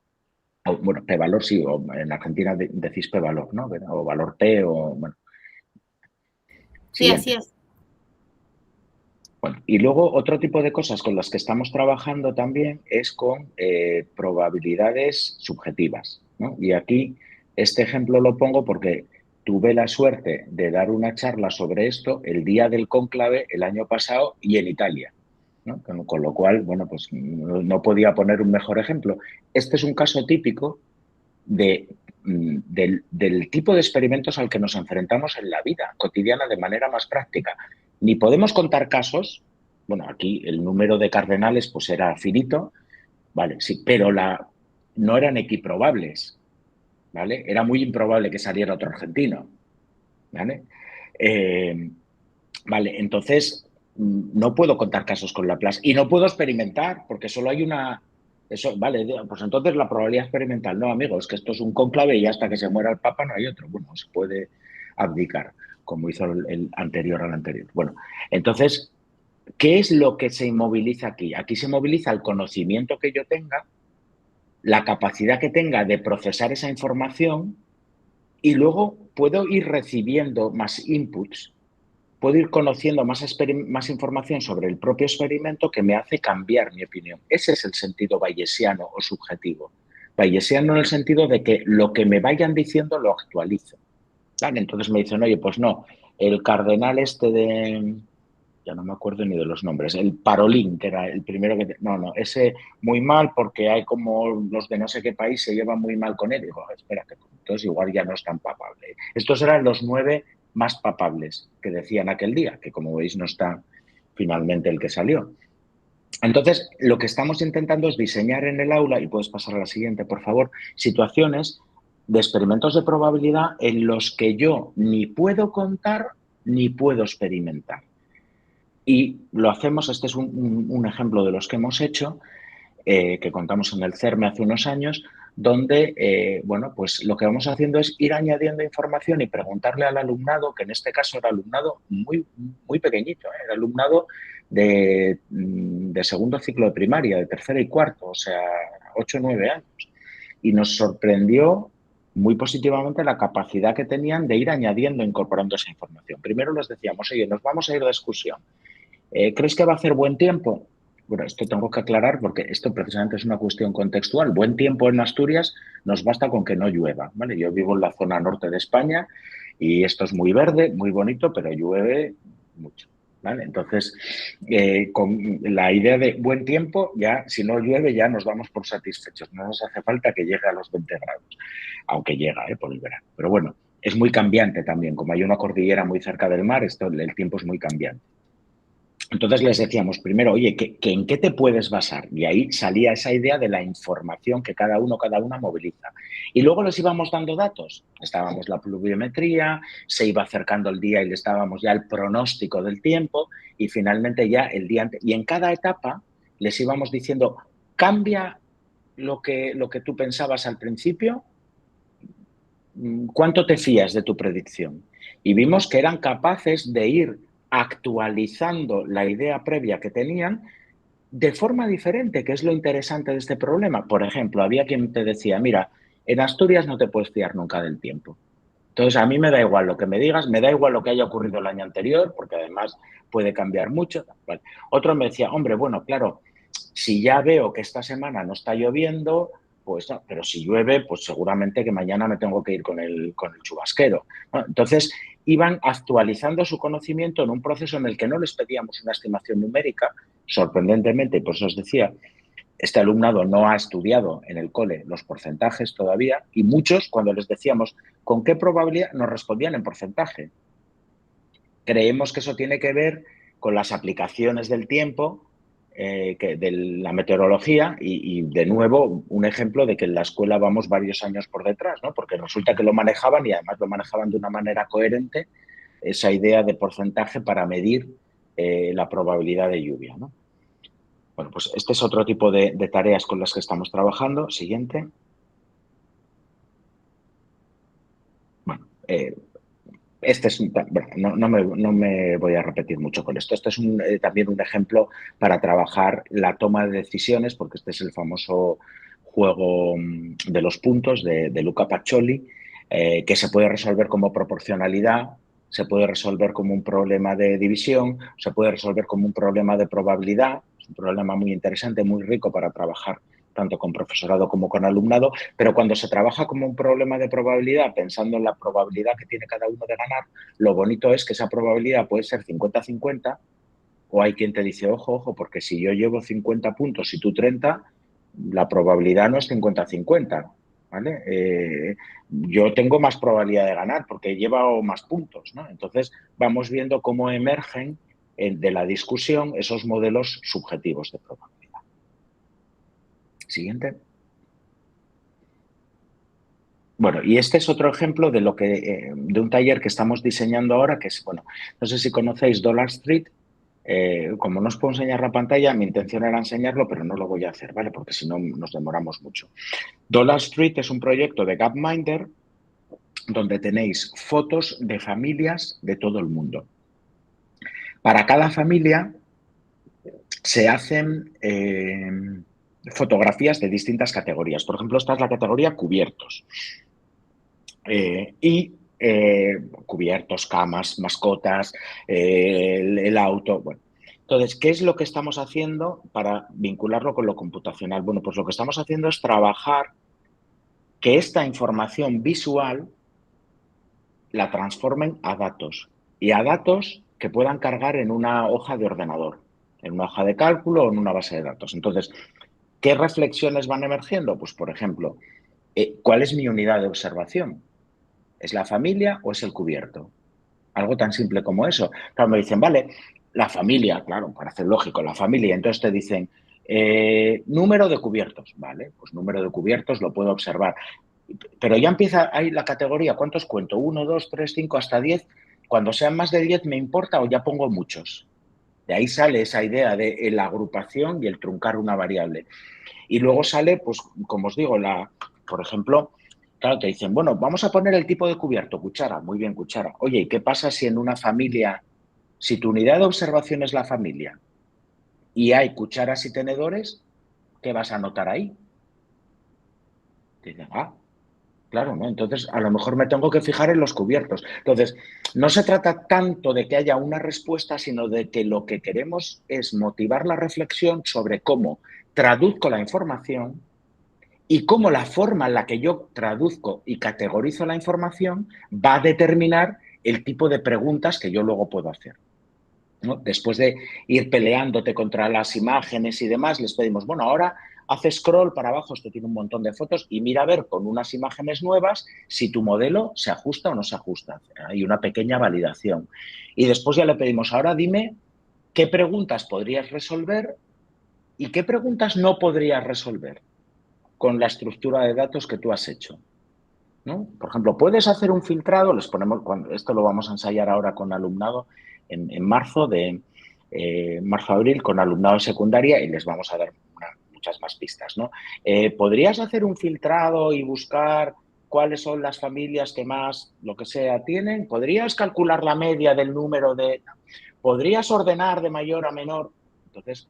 O, bueno, p-valor sí, o en Argentina decís p-valor, ¿no? O valor p, o bueno. Sí, Siguiente. así es. Bueno, y luego otro tipo de cosas con las que estamos trabajando también es con probabilidades subjetivas, ¿no? Y aquí este ejemplo lo pongo porque tuve la suerte de dar una charla sobre esto el día del cónclave el año pasado y en Italia, ¿no? Con lo cual, bueno, pues no podía poner un mejor ejemplo. Este es un caso típico del tipo de experimentos al que nos enfrentamos en la vida cotidiana de manera más práctica. Ni podemos contar casos, bueno, aquí el número de cardenales pues era finito, ¿vale? Sí, pero no eran equiprobables, ¿vale? Era muy improbable que saliera otro argentino, ¿vale? Vale, entonces no puedo contar casos con Laplace y no puedo experimentar porque solo hay una. Eso, vale, pues entonces la probabilidad experimental, no, amigos, que esto es un cónclave y hasta que se muera el Papa no hay otro. Bueno, se puede abdicar, como hizo el anterior al anterior. Bueno, entonces, ¿qué es lo que se inmoviliza aquí? Aquí se moviliza el conocimiento que yo tenga, la capacidad que tenga de procesar esa información y luego puedo ir recibiendo más inputs, puedo ir conociendo más información sobre el propio experimento que me hace cambiar mi opinión. Ese es el sentido bayesiano o subjetivo. Bayesiano en el sentido de que lo que me vayan diciendo lo actualizo. ¿Vale? Entonces me dicen, oye, pues no, el cardenal este ya no me acuerdo ni de los nombres, el Parolín, que era el primero que. No, ese muy mal porque hay como los de no sé qué país se llevan muy mal con él. Y digo, espérate, entonces igual ya no es tan papable. Estos eran los 9 más papables que decían aquel día, que como veis no está finalmente el que salió. Entonces, lo que estamos intentando es diseñar en el aula, y puedes pasar a la siguiente, por favor, situaciones de experimentos de probabilidad en los que yo ni puedo contar ni puedo experimentar. Y lo hacemos, este es un ejemplo de los que hemos hecho, que contamos en el CERME hace unos años, donde, bueno, pues lo que vamos haciendo es ir añadiendo información y preguntarle al alumnado, que en este caso era alumnado muy, muy pequeñito, era alumnado de segundo ciclo de primaria, de tercero y cuarto, o sea, 8 o 9 años. Y nos sorprendió muy positivamente la capacidad que tenían de ir añadiendo, incorporando esa información. Primero les decíamos, oye, nos vamos a ir de excursión. ¿Crees que va a hacer buen tiempo? Bueno, esto tengo que aclarar porque esto precisamente es una cuestión contextual. Buen tiempo en Asturias nos basta con que no llueva, ¿vale? Yo vivo en la zona norte de España y esto es muy verde, muy bonito, pero llueve mucho, ¿vale? Entonces, con la idea de buen tiempo, ya si no llueve ya nos damos por satisfechos. No nos hace falta que llegue a los 20 grados, aunque llega por el verano. Pero bueno, es muy cambiante también. Como hay una cordillera muy cerca del mar, el tiempo es muy cambiante. Entonces les decíamos primero, oye, ¿en qué te puedes basar? Y ahí salía esa idea de la información que cada una moviliza. Y luego les íbamos dando datos. Estábamos la pluviometría, se iba acercando el día y le estábamos ya el pronóstico del tiempo y finalmente ya el día antes. Y en cada etapa les íbamos diciendo, ¿cambia lo que tú pensabas al principio? ¿Cuánto te fías de tu predicción? Y vimos que eran capaces de ir actualizando la idea previa que tenían de forma diferente, que es lo interesante de este problema. Por ejemplo, había quien te decía, mira, en Asturias no te puedes fiar nunca del tiempo. Entonces, a mí me da igual lo que me digas, me da igual lo que haya ocurrido el año anterior, porque además puede cambiar mucho. Vale. Otro me decía, hombre, bueno, claro, si ya veo que esta semana no está lloviendo, pues no, pero si llueve, pues seguramente que mañana me tengo que ir con el chubasquero, ¿no? Entonces, iban actualizando su conocimiento en un proceso en el que no les pedíamos una estimación numérica, sorprendentemente, y por eso os decía, este alumnado no ha estudiado en el cole los porcentajes todavía y muchos, cuando les decíamos con qué probabilidad, nos respondían en porcentaje. Creemos que eso tiene que ver con las aplicaciones del tiempo, de la meteorología y, de nuevo, un ejemplo de que en la escuela vamos varios años por detrás, ¿no? Porque resulta que lo manejaban y además lo manejaban de una manera coherente, esa idea de porcentaje para medir la probabilidad de lluvia, ¿no? Bueno, pues este es otro tipo de tareas con las que estamos trabajando. Siguiente. Bueno, este es bueno, no me voy a repetir mucho con esto. Este es también un ejemplo para trabajar la toma de decisiones, porque este es el famoso juego de los puntos de Luca Pacioli, que se puede resolver como proporcionalidad, se puede resolver como un problema de división, se puede resolver como un problema de probabilidad. Es un problema muy interesante, muy rico para trabajar tanto con profesorado como con alumnado, pero cuando se trabaja como un problema de probabilidad, pensando en la probabilidad que tiene cada uno de ganar, lo bonito es que esa probabilidad puede ser 50-50, o hay quien te dice, ojo, ojo, porque si yo llevo 50 puntos y tú 30, la probabilidad no es 50-50, ¿vale? Yo tengo más probabilidad de ganar porque he llevado más puntos, ¿no? Entonces, vamos viendo cómo emergen de la discusión esos modelos subjetivos de probabilidad. Siguiente. Bueno, y este es otro ejemplo de de un taller que estamos diseñando ahora, que es, bueno, no sé si conocéis Dollar Street. Como no os puedo enseñar la pantalla, mi intención era enseñarlo, pero no lo voy a hacer, ¿vale? Porque si no nos demoramos mucho. Dollar Street es un proyecto de Gapminder donde tenéis fotos de familias de todo el mundo. Para cada familia se hacen fotografías de distintas categorías. Por ejemplo, esta es la categoría cubiertos. Cubiertos, camas, mascotas, el auto. Bueno, entonces, ¿qué es lo que estamos haciendo para vincularlo con lo computacional? Bueno, pues lo que estamos haciendo es trabajar que esta información visual la transformen a datos y a datos que puedan cargar en una hoja de ordenador, en una hoja de cálculo o en una base de datos. Entonces, ¿qué reflexiones van emergiendo? Pues, por ejemplo, ¿cuál es mi unidad de observación? ¿Es la familia o es el cubierto? Algo tan simple como eso. Claro, me dicen, vale, la familia, claro, parece lógico, la familia. Entonces te dicen, número de cubiertos. Vale, pues número de cubiertos lo puedo observar. Pero ya empieza ahí la categoría, ¿cuántos cuento? 1, 2, 3, 5, hasta 10. Cuando sean más de 10, ¿me importa o ya pongo muchos? De ahí sale esa idea de la agrupación y el truncar una variable. Y luego sale, pues, como os digo, por ejemplo, claro, te dicen, bueno, vamos a poner el tipo de cubierto, cuchara, muy bien, cuchara. Oye, ¿y qué pasa si en una familia, si tu unidad de observación es la familia y hay cucharas y tenedores, ¿qué vas a notar ahí? Te dicen, claro, ¿no? Entonces, a lo mejor me tengo que fijar en los cubiertos. Entonces, no se trata tanto de que haya una respuesta, sino de que lo que queremos es motivar la reflexión sobre cómo traduzco la información y cómo la forma en la que yo traduzco y categorizo la información va a determinar el tipo de preguntas que yo luego puedo hacer, ¿no? Después de ir peleándote contra las imágenes y demás, les pedimos, bueno, ahora haz scroll para abajo, esto tiene un montón de fotos, y mira a ver con unas imágenes nuevas si tu modelo se ajusta o no se ajusta. Hay una pequeña validación. Y después ya le pedimos, ahora dime qué preguntas podrías resolver y qué preguntas no podrías resolver con la estructura de datos que tú has hecho, ¿no? Por ejemplo, puedes hacer un filtrado, les ponemos, esto lo vamos a ensayar ahora con alumnado en marzo, marzo-abril, con alumnado de secundaria y les vamos a dar muchas más pistas, ¿no? ¿Podrías hacer un filtrado y buscar cuáles son las familias que más, lo que sea, tienen? ¿Podrías calcular la media del número de...? ¿Podrías ordenar de mayor a menor? Entonces,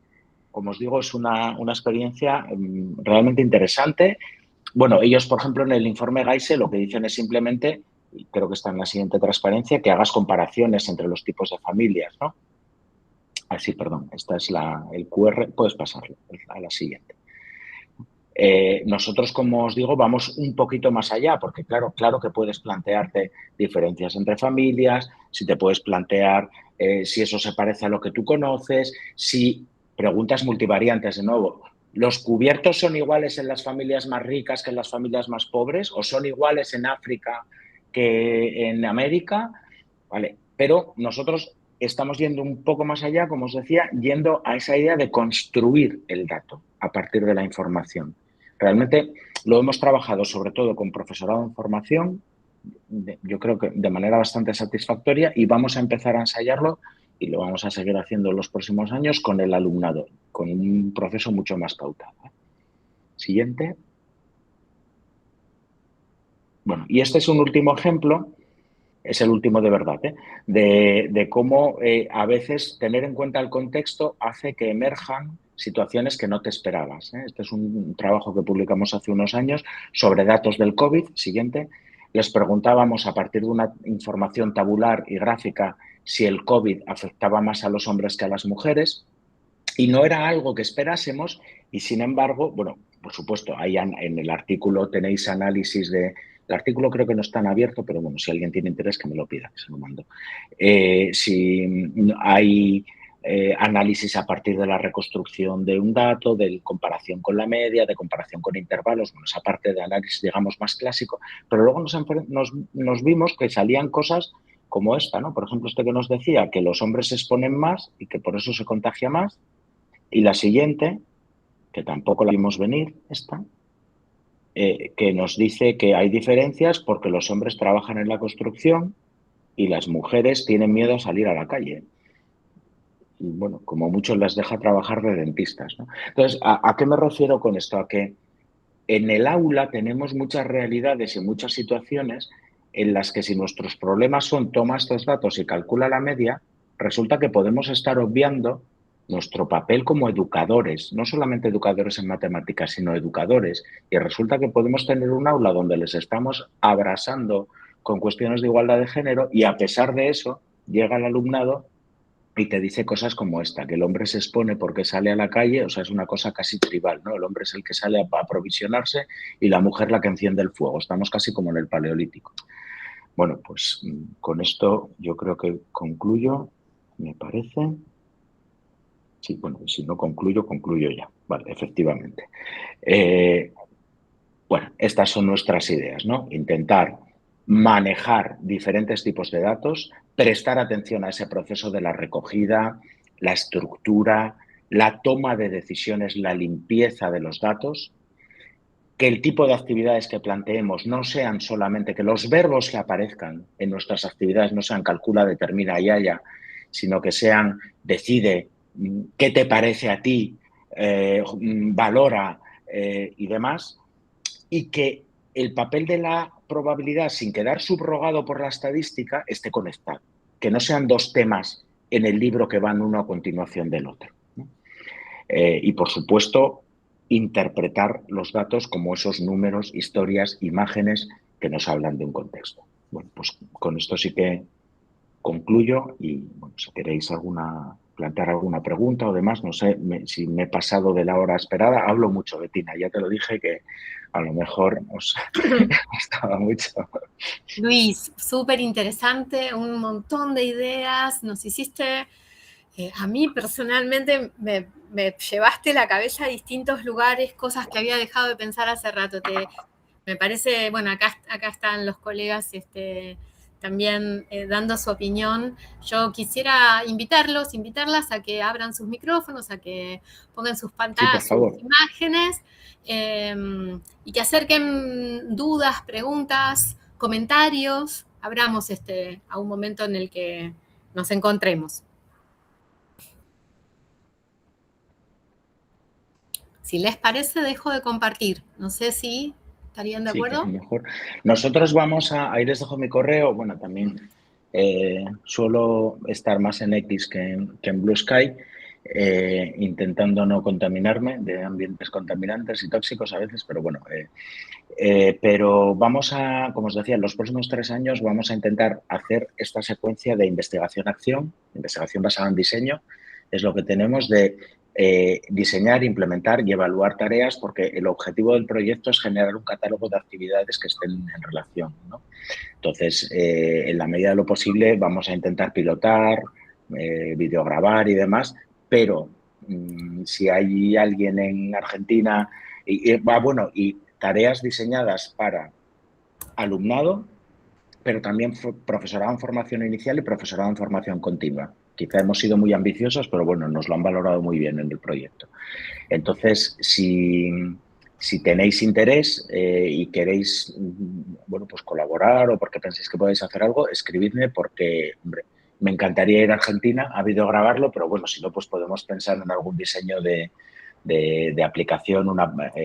como os digo, es una experiencia realmente interesante. Bueno, ellos, por ejemplo, en el informe GAISE lo que dicen es simplemente y creo que está en la siguiente transparencia, que hagas comparaciones entre los tipos de familias, ¿no? Así, perdón, esta es el QR, puedes pasarlo a la siguiente. Nosotros, como os digo, vamos un poquito más allá, porque claro que puedes plantearte diferencias entre familias, si te puedes plantear si eso se parece a lo que tú conoces, si preguntas multivariantes de nuevo. ¿Los cubiertos son iguales en las familias más ricas que en las familias más pobres? ¿O son iguales en África que en América? Vale, pero nosotros estamos yendo un poco más allá, como os decía, yendo a esa idea de construir el dato a partir de la información. Realmente lo hemos trabajado sobre todo con profesorado en formación, yo creo que de manera bastante satisfactoria, y vamos a empezar a ensayarlo y lo vamos a seguir haciendo en los próximos años con el alumnado, con un proceso mucho más pautado. Siguiente. Bueno, y este es un último ejemplo. Es el último de verdad, de cómo a veces tener en cuenta el contexto hace que emerjan situaciones que no te esperabas. Este es un trabajo que publicamos hace unos años sobre datos del COVID. Siguiente. Les preguntábamos a partir de una información tabular y gráfica si el COVID afectaba más a los hombres que a las mujeres y no era algo que esperásemos y, sin embargo, bueno, por supuesto, ahí en el artículo tenéis análisis de... El artículo creo que no está en abierto, pero bueno, si alguien tiene interés que me lo pida, que se lo mando. Si hay análisis a partir de la reconstrucción de un dato, de comparación con la media, de comparación con intervalos, bueno, esa parte de análisis, digamos, más clásico, pero luego nos vimos que salían cosas como esta, ¿no? Por ejemplo, este que nos decía que los hombres se exponen más y que por eso se contagia más. Y la siguiente, que tampoco la vimos venir, esta, que nos dice que hay diferencias porque los hombres trabajan en la construcción y las mujeres tienen miedo a salir a la calle. Y bueno, como muchos las deja trabajar de dentistas, ¿no? Entonces, ¿a qué me refiero con esto? A que en el aula tenemos muchas realidades y muchas situaciones en las que si nuestros problemas son toma estos datos y calcula la media, resulta que podemos estar obviando nuestro papel como educadores, no solamente educadores en matemáticas, sino educadores. Y resulta que podemos tener un aula donde les estamos abrasando con cuestiones de igualdad de género y a pesar de eso llega el alumnado y te dice cosas como esta, que el hombre se expone porque sale a la calle, o sea, es una cosa casi tribal, ¿no? El hombre es el que sale a aprovisionarse y la mujer la que enciende el fuego. Estamos casi como en el Paleolítico. Bueno, pues con esto yo creo que concluyo, me parece. Sí, bueno, si no concluyo, concluyo ya. Vale, efectivamente. Bueno, estas son nuestras ideas, ¿no? Intentar manejar diferentes tipos de datos, prestar atención a ese proceso de la recogida, la estructura, la toma de decisiones, la limpieza de los datos, que el tipo de actividades que planteemos no sean solamente que los verbos que aparezcan en nuestras actividades no sean calcula, determina y haya, sino que sean decide, qué te parece a ti, valora y demás, y que el papel de la probabilidad, sin quedar subrogado por la estadística, esté conectado. Que no sean dos temas en el libro que van uno a continuación del otro. Y, por supuesto, interpretar los datos como esos números, historias, imágenes que nos hablan de un contexto. Bueno, pues con esto sí que concluyo y, bueno, si queréis plantear alguna pregunta o demás, no sé si me he pasado de la hora esperada. Hablo mucho, Betina, ya te lo dije que a lo mejor os gustaba mucho. Luis, súper interesante, un montón de ideas, nos hiciste, a mí personalmente me llevaste la cabeza a distintos lugares, cosas que había dejado de pensar hace rato. Me parece, bueno, acá están los colegas también dando su opinión. Yo quisiera invitarlas a que abran sus micrófonos, a que pongan sus pantallas, sí, sus imágenes, y que acerquen dudas, preguntas, comentarios. Abramos a un momento en el que nos encontremos. Si les parece, dejo de compartir. No sé si estarían de acuerdo. Sí, mejor. Nosotros vamos ahí les dejo mi correo. Bueno, también suelo estar más en X que en Blue Sky. intentando no contaminarme de ambientes contaminantes y tóxicos a veces, pero bueno. Pero vamos a, como os decía, en los próximos 3 años vamos a intentar hacer esta secuencia de investigación-acción, investigación basada en diseño, es lo que tenemos de diseñar, implementar y evaluar tareas, porque el objetivo del proyecto es generar un catálogo de actividades que estén en relación, ¿no? Entonces, en la medida de lo posible, vamos a intentar pilotar, videograbar y demás, pero si hay alguien en Argentina, y tareas diseñadas para alumnado, pero también profesorado en formación inicial y profesorado en formación continua. Quizá hemos sido muy ambiciosos, pero bueno, nos lo han valorado muy bien en el proyecto. Entonces, si tenéis interés y queréis bueno, pues colaborar o porque penséis que podéis hacer algo, escribidme porque, hombre, me encantaría ir a Argentina a videograbarlo, pero bueno, si no, pues podemos pensar en algún diseño de aplicación,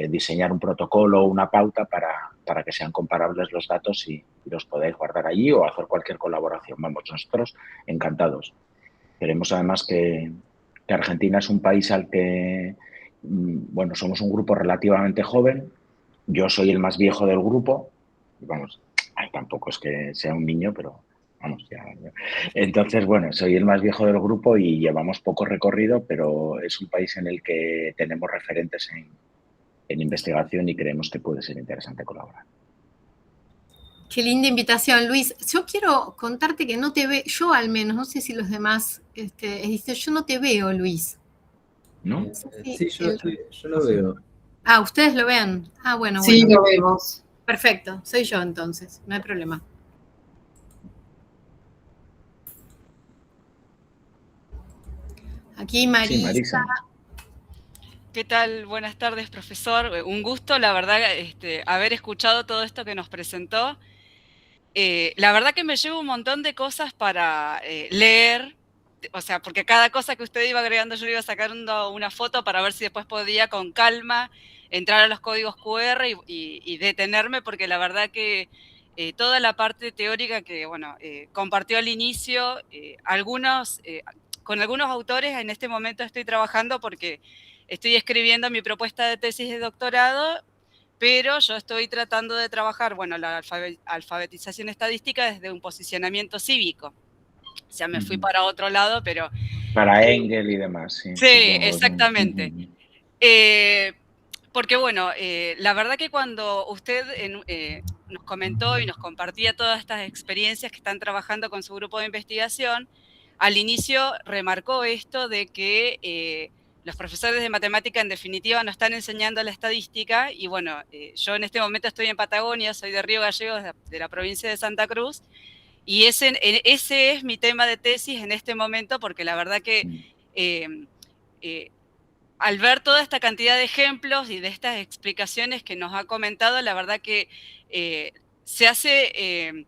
diseñar un protocolo o una pauta para que sean comparables los datos y los podáis guardar allí o hacer cualquier colaboración. Vamos, nosotros encantados. Queremos además que Argentina es un país al que, bueno, somos un grupo relativamente joven. Yo soy el más viejo del grupo. Vamos, tampoco es que sea un niño, pero vamos, ya. Entonces, bueno, soy el más viejo del grupo y llevamos poco recorrido, pero es un país en el que tenemos referentes en investigación y creemos que puede ser interesante colaborar. Qué linda invitación, Luis. Yo quiero contarte que no te veo, yo al menos, no sé si los demás, yo no te veo, Luis. ¿No? No sé si Sí, yo lo veo. Ah, ¿ustedes lo ven? Ah, bueno, Sí, bueno. lo vemos. Perfecto, soy yo entonces, no hay problema. Aquí Marisa. Sí, Marisa. ¿Qué tal? Buenas tardes, profesor. Un gusto, la verdad, haber escuchado todo esto que nos presentó. La verdad que me llevo un montón de cosas para leer, o sea, porque cada cosa que usted iba agregando yo le iba sacando una foto para ver si después podía con calma entrar a los códigos QR y detenerme, porque la verdad que toda la parte teórica que, bueno, compartió al inicio, con algunos autores en este momento estoy trabajando porque estoy escribiendo mi propuesta de tesis de doctorado, pero yo estoy tratando de trabajar, bueno, la alfabetización estadística desde un posicionamiento cívico. O sea, me fui para otro lado, pero... Para Engel y demás, sí. Sí, exactamente. Porque, bueno, la verdad que cuando usted nos comentó y nos compartía todas estas experiencias que están trabajando con su grupo de investigación, al inicio remarcó esto de que los profesores de matemática en definitiva no están enseñando la estadística y bueno, yo en este momento estoy en Patagonia, soy de Río Gallegos, de la provincia de Santa Cruz, y ese es mi tema de tesis en este momento porque la verdad que al ver toda esta cantidad de ejemplos y de estas explicaciones que nos ha comentado, la verdad que se hace...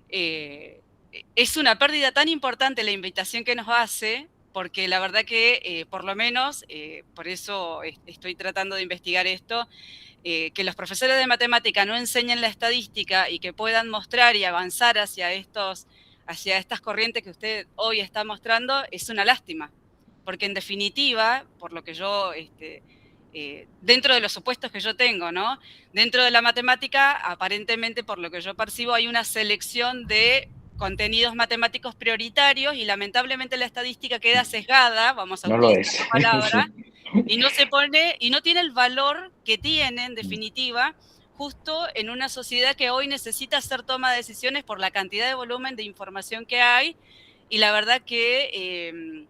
es una pérdida tan importante la invitación que nos hace, porque la verdad que por lo menos, por eso estoy tratando de investigar esto, que los profesores de matemática no enseñen la estadística y que puedan mostrar y avanzar hacia estas corrientes que usted hoy está mostrando, es una lástima. Porque en definitiva, por lo que yo... dentro de los supuestos que yo tengo, ¿no? Dentro de la matemática, aparentemente, por lo que yo percibo, hay una selección de contenidos matemáticos prioritarios y lamentablemente la estadística queda sesgada, vamos a utilizar esa palabra, y no tiene el valor que tiene, en definitiva, justo en una sociedad que hoy necesita hacer toma de decisiones por la cantidad de volumen de información que hay, y la verdad que,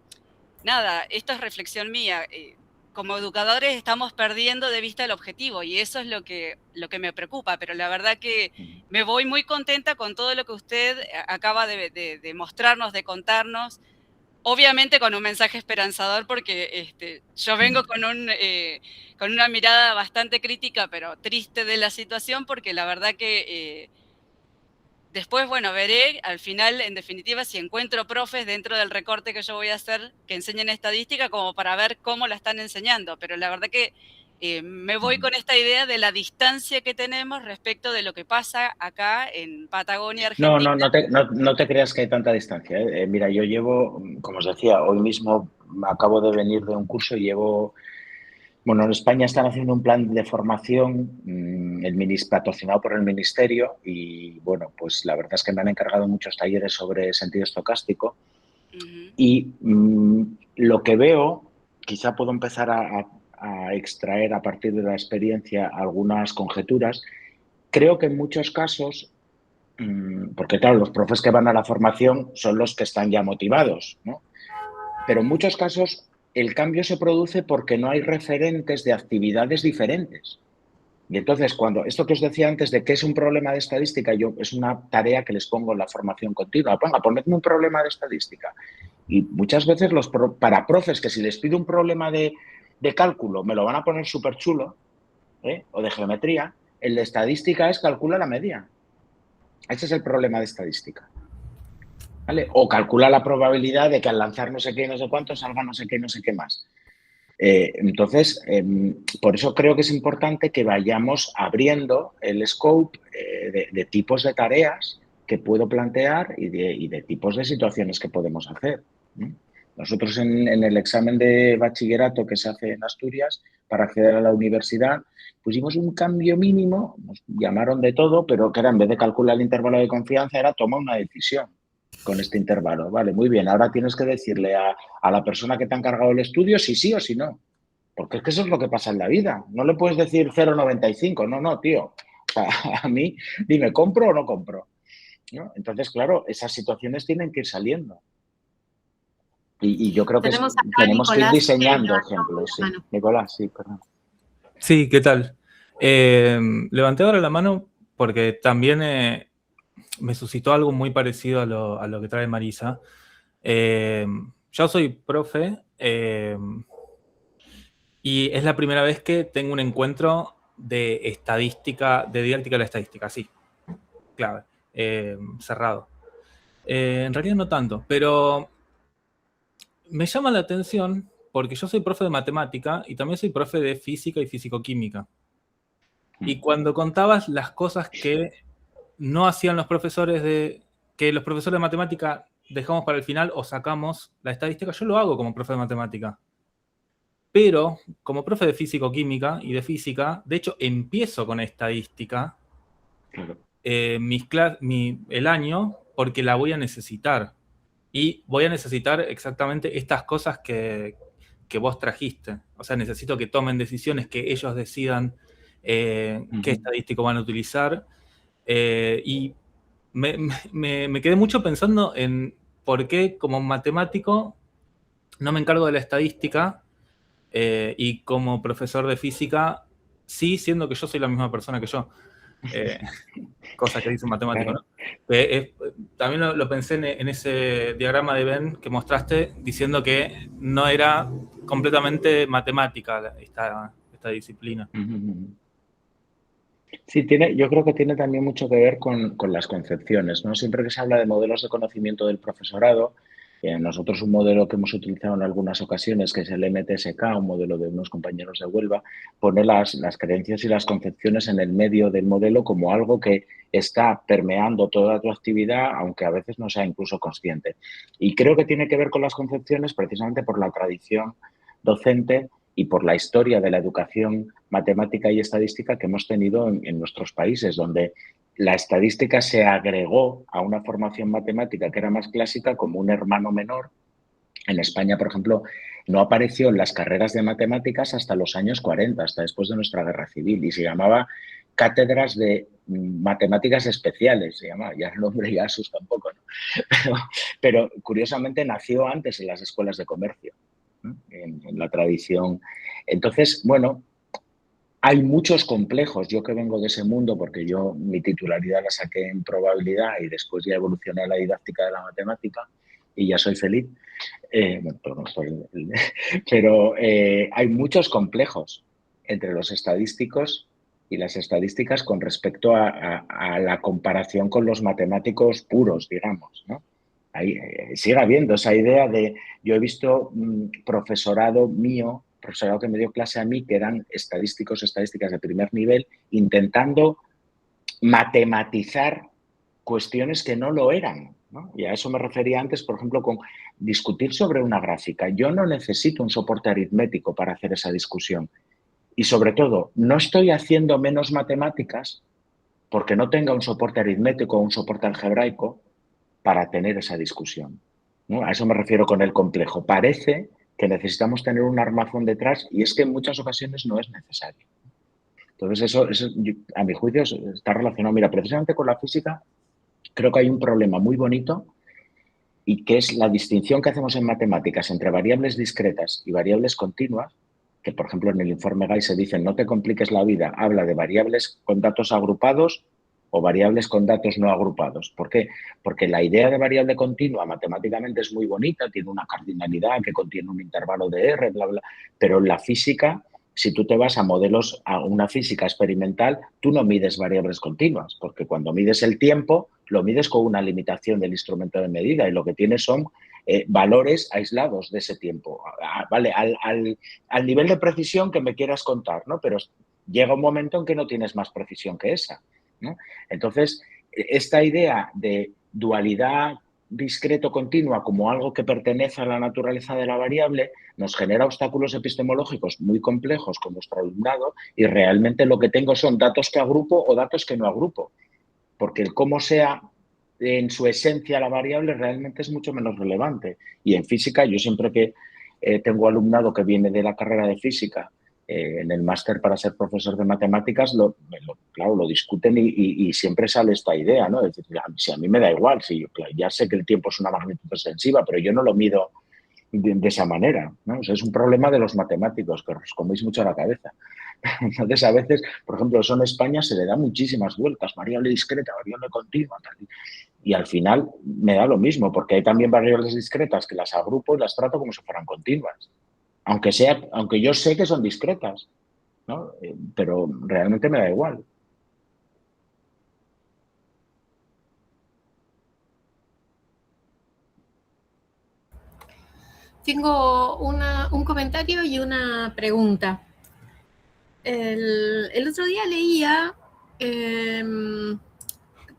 nada, esto es reflexión mía, como educadores estamos perdiendo de vista el objetivo y eso es lo que me preocupa, pero la verdad que me voy muy contenta con todo lo que usted acaba de mostrarnos, de contarnos, obviamente con un mensaje esperanzador porque yo vengo con una mirada bastante crítica, pero triste de la situación porque la verdad que... después, bueno, veré al final, en definitiva, si encuentro profes dentro del recorte que yo voy a hacer que enseñen estadística como para ver cómo la están enseñando. Pero la verdad que me voy con esta idea de la distancia que tenemos respecto de lo que pasa acá en Patagonia, Argentina. No te creas que hay tanta distancia. Mira, yo llevo, como os decía, hoy mismo acabo de venir de un curso y llevo... Bueno, en España están haciendo un plan de formación patrocinado por el Ministerio y, bueno, pues la verdad es que me han encargado muchos talleres sobre sentido estocástico y lo que veo, quizá puedo empezar a extraer a partir de la experiencia algunas conjeturas. Creo que en muchos casos, porque claro, los profes que van a la formación son los que están ya motivados, ¿no? Pero en muchos casos el cambio se produce porque no hay referentes de actividades diferentes. Y entonces, esto que os decía antes de que es un problema de estadística, es una tarea que les pongo en la formación continua. Ponedme un problema de estadística. Y muchas veces para profes que si les pido un problema de cálculo me lo van a poner súper chulo, o de geometría, el de estadística es calcula la media. Ese es el problema de estadística. ¿Vale? O calcula la probabilidad de que al lanzar no sé qué y no sé cuánto salga no sé qué y no sé qué más. Entonces, por eso creo que es importante que vayamos abriendo el scope de tipos de tareas que puedo plantear y de tipos de situaciones que podemos hacer. Nosotros en el examen de bachillerato que se hace en Asturias para acceder a la universidad pusimos un cambio mínimo, nos llamaron de todo, pero que era en vez de calcular el intervalo de confianza era toma una decisión con este intervalo. Vale, muy bien, ahora tienes que decirle a la persona que te ha encargado el estudio si sí o si no. Porque es que eso es lo que pasa en la vida. No le puedes decir 0,95. No, tío. O sea, a mí, dime, ¿compro o no compro? ¿No? Entonces, claro, esas situaciones tienen que ir saliendo. Y yo creo que tenemos que ir diseñando ejemplos. Sí. Nicolás, sí, perdón. Sí, ¿qué tal? Levanté ahora la mano porque también me suscitó algo muy parecido a lo que trae Marisa. Yo soy profe y es la primera vez que tengo un encuentro de estadística, de didáctica de la estadística, sí, clave, cerrado. En realidad no tanto, pero me llama la atención porque yo soy profe de matemática y también soy profe de física y fisicoquímica. Y cuando contabas las cosas que no hacían los profesores que los profesores de matemática dejamos para el final o sacamos la estadística, yo lo hago como profe de matemática. Pero como profe de físico-química y de física, de hecho empiezo con estadística el año porque la voy a necesitar. Y voy a necesitar exactamente estas cosas que vos trajiste. O sea, necesito que tomen decisiones, que ellos decidan qué estadístico van a utilizar. Y me quedé mucho pensando en por qué como matemático no me encargo de la estadística y como profesor de física sí, siendo que yo soy la misma persona que yo. Cosa que dice un matemático, ¿no? También lo pensé en ese diagrama de Venn que mostraste diciendo que no era completamente matemática esta disciplina. Sí, yo creo que tiene también mucho que ver con las concepciones, ¿no? Siempre que se habla de modelos de conocimiento del profesorado, nosotros un modelo que hemos utilizado en algunas ocasiones, que es el MTSK, un modelo de unos compañeros de Huelva, pone las creencias y las concepciones en el medio del modelo como algo que está permeando toda tu actividad, aunque a veces no sea incluso consciente. Y creo que tiene que ver con las concepciones precisamente por la tradición docente y por la historia de la educación matemática y estadística que hemos tenido en nuestros países, donde la estadística se agregó a una formación matemática que era más clásica como un hermano menor. En España, por ejemplo, no apareció en las carreras de matemáticas hasta los años 40, hasta después de nuestra guerra civil, y se llamaba cátedras de matemáticas especiales, se llama, ya el nombre ya asusta un poco, ¿no? Pero curiosamente nació antes en las escuelas de comercio, ¿no? En la tradición. Entonces, bueno, hay muchos complejos. Yo que vengo de ese mundo, porque yo mi titularidad la saqué en probabilidad y después ya evolucioné a la didáctica de la matemática y ya soy feliz. Pero hay muchos complejos entre los estadísticos y las estadísticas con respecto a la comparación con los matemáticos puros, digamos, ¿no? Ahí, sigue habiendo esa idea de, yo he visto profesorado mío, profesorado que me dio clase a mí, que eran estadísticas de primer nivel, intentando matematizar cuestiones que no lo eran, ¿no? Y a eso me refería antes, por ejemplo, con discutir sobre una gráfica. Yo no necesito un soporte aritmético para hacer esa discusión. Y sobre todo, no estoy haciendo menos matemáticas porque no tenga un soporte aritmético o un soporte algebraico para tener esa discusión, ¿no? A eso me refiero con el complejo. Parece que necesitamos tener un armazón detrás y es que en muchas ocasiones no es necesario. Entonces, eso a mi juicio está relacionado. Mira, precisamente con la física creo que hay un problema muy bonito y que es la distinción que hacemos en matemáticas entre variables discretas y variables continuas, que por ejemplo en el informe GAI se dice no te compliques la vida, habla de variables con datos agrupados o variables con datos no agrupados. ¿Por qué? Porque la idea de variable continua matemáticamente es muy bonita, tiene una cardinalidad que contiene un intervalo de R, bla, bla, pero en la física, si tú te vas a modelos, a una física experimental, tú no mides variables continuas, porque cuando mides el tiempo, lo mides con una limitación del instrumento de medida y lo que tienes son valores aislados de ese tiempo, ¿vale? Al nivel de precisión que me quieras contar, ¿no? Pero llega un momento en que no tienes más precisión que esa, ¿no? Entonces, esta idea de dualidad discreto-continua como algo que pertenece a la naturaleza de la variable nos genera obstáculos epistemológicos muy complejos con nuestro alumnado y realmente lo que tengo son datos que agrupo o datos que no agrupo, porque el cómo sea en su esencia la variable realmente es mucho menos relevante. Y en física, yo siempre que tengo alumnado que viene de la carrera de física en el máster para ser profesor de matemáticas, claro, lo discuten y siempre sale esta idea, ¿no? Es decir, si a mí me da igual, si ya sé que el tiempo es una magnitud extensiva, pero yo no lo mido de esa manera, ¿no? O sea, es un problema de los matemáticos, que os coméis mucho la cabeza. Entonces, a veces, por ejemplo, eso en España se le da muchísimas vueltas, variable discreta, variable continua, tal. Y al final me da lo mismo, porque hay también variables discretas que las agrupo y las trato como si fueran continuas. Aunque yo sé que son discretas, ¿no? Pero realmente me da igual. Tengo un comentario y una pregunta. El otro día leía,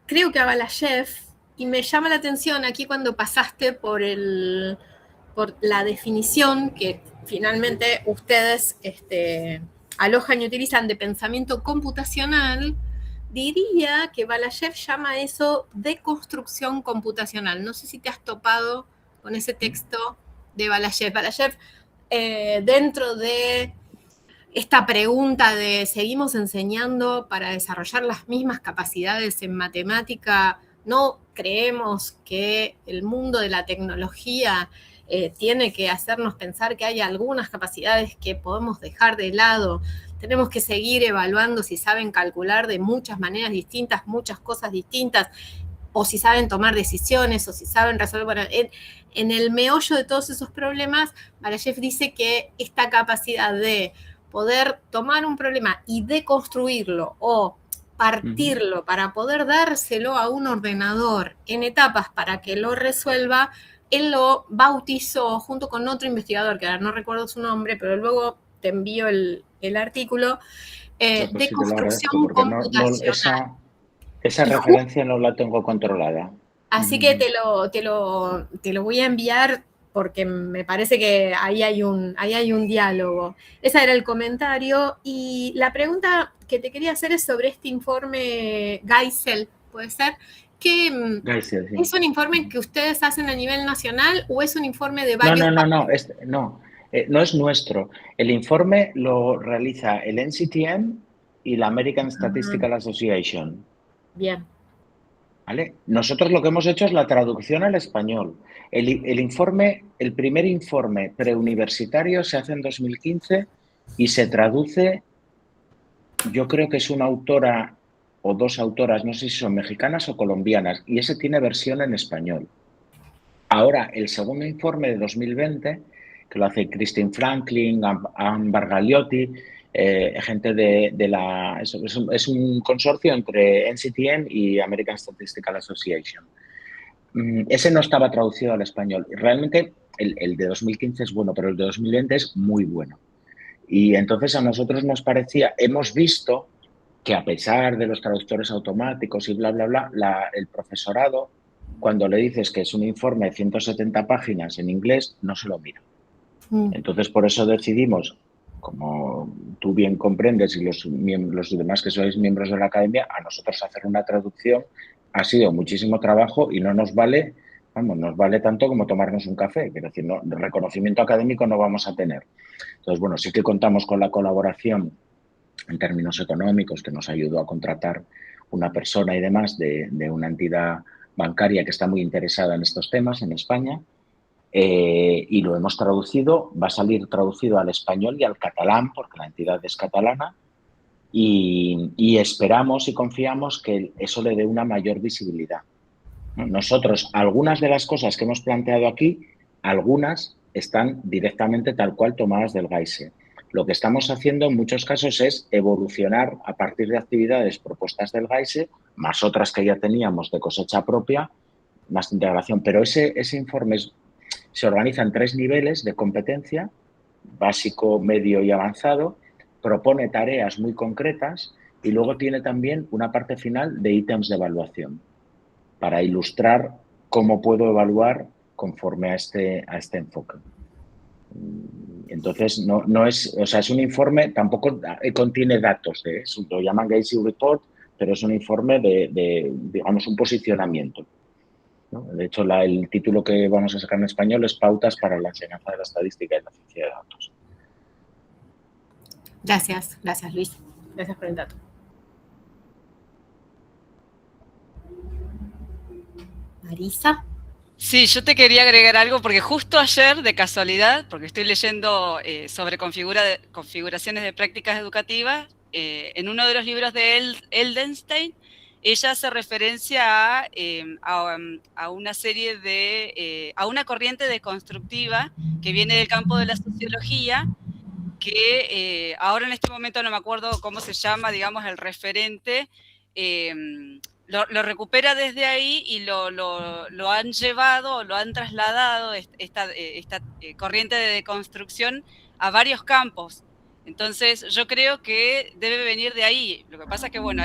creo que a Balashev, y me llama la atención aquí cuando pasaste por la definición que finalmente ustedes alojan y utilizan de pensamiento computacional. Diría que Balashev llama eso deconstrucción computacional. No sé si te has topado con ese texto de Balashev. Balashev, dentro de esta pregunta de ¿seguimos enseñando para desarrollar las mismas capacidades en matemática? ¿No creemos que el mundo de la tecnología tiene que hacernos pensar que hay algunas capacidades que podemos dejar de lado? Tenemos que seguir evaluando si saben calcular de muchas maneras distintas, muchas cosas distintas, o si saben tomar decisiones, o si saben resolver. Bueno, en el meollo de todos esos problemas, Balashev dice que esta capacidad de poder tomar un problema y deconstruirlo o partirlo para poder dárselo a un ordenador en etapas para que lo resuelva, él lo bautizó junto con otro investigador, que ahora no recuerdo su nombre, pero luego te envío el artículo, de construcción computacional. Esa referencia no la tengo controlada. Así que te lo voy a enviar porque me parece que ahí hay un diálogo. Ese era el comentario. Y la pregunta que te quería hacer es sobre este informe Geisel, ¿puede ser? Geisel, sí. ¿Es un informe que ustedes hacen a nivel nacional o es un informe de varios países? No es nuestro. El informe lo realiza el NCTM y la American Statistical Association. Bien. ¿Vale? Nosotros lo que hemos hecho es la traducción al español. El primer informe preuniversitario se hace en 2015 y se traduce, yo creo que es una autora o dos autoras, no sé si son mexicanas o colombianas, y ese tiene versión en español. Ahora, el segundo informe de 2020, que lo hace Christine Franklin, Anne Bargaliotti, gente de la... Es un consorcio entre NCTM y American Statistical Association. Ese no estaba traducido al español. Realmente el de 2015 es bueno, pero el de 2020 es muy bueno. Y entonces a nosotros nos parecía, hemos visto que a pesar de los traductores automáticos y bla, bla, bla, el profesorado, cuando le dices que es un informe de 170 páginas en inglés, no se lo mira. Entonces, por eso decidimos, como tú bien comprendes y los demás que sois miembros de la academia, a nosotros hacer una traducción ha sido muchísimo trabajo y no nos vale, vamos, nos vale tanto como tomarnos un café. Quiero decir, no, reconocimiento académico no vamos a tener. Entonces, bueno, sí que contamos con la colaboración en términos económicos, que nos ayudó a contratar una persona y demás de una entidad bancaria que está muy interesada en estos temas en España. Y lo hemos traducido, va a salir traducido al español y al catalán, porque la entidad es catalana, y esperamos y confiamos que eso le dé una mayor visibilidad. Nosotros, algunas de las cosas que hemos planteado aquí, algunas están directamente tal cual tomadas del GAISE. Lo que estamos haciendo en muchos casos es evolucionar a partir de actividades propuestas del GAISE, más otras que ya teníamos de cosecha propia, más integración. Pero ese informe se organiza en 3 niveles de competencia, básico, medio y avanzado, propone tareas muy concretas y luego tiene también una parte final de ítems de evaluación para ilustrar cómo puedo evaluar conforme a este enfoque. Entonces, no es, o sea, es un informe, tampoco contiene datos, lo llaman GAISE Report, pero es un informe de digamos, un posicionamiento, ¿no? De hecho, el título que vamos a sacar en español es Pautas para la enseñanza de la estadística y la ciencia de datos. Gracias Luis. Gracias por el dato. Marisa. Sí, yo te quería agregar algo porque justo ayer, de casualidad, porque estoy leyendo sobre configuraciones de prácticas educativas, en uno de los libros de Eldenstein, ella hace referencia a una serie a una corriente deconstructiva que viene del campo de la sociología, que ahora en este momento no me acuerdo cómo se llama, digamos, el referente, lo recupera desde ahí y lo han llevado, lo han trasladado, esta corriente de deconstrucción, a varios campos. Entonces, yo creo que debe venir de ahí. Lo que pasa es que, bueno,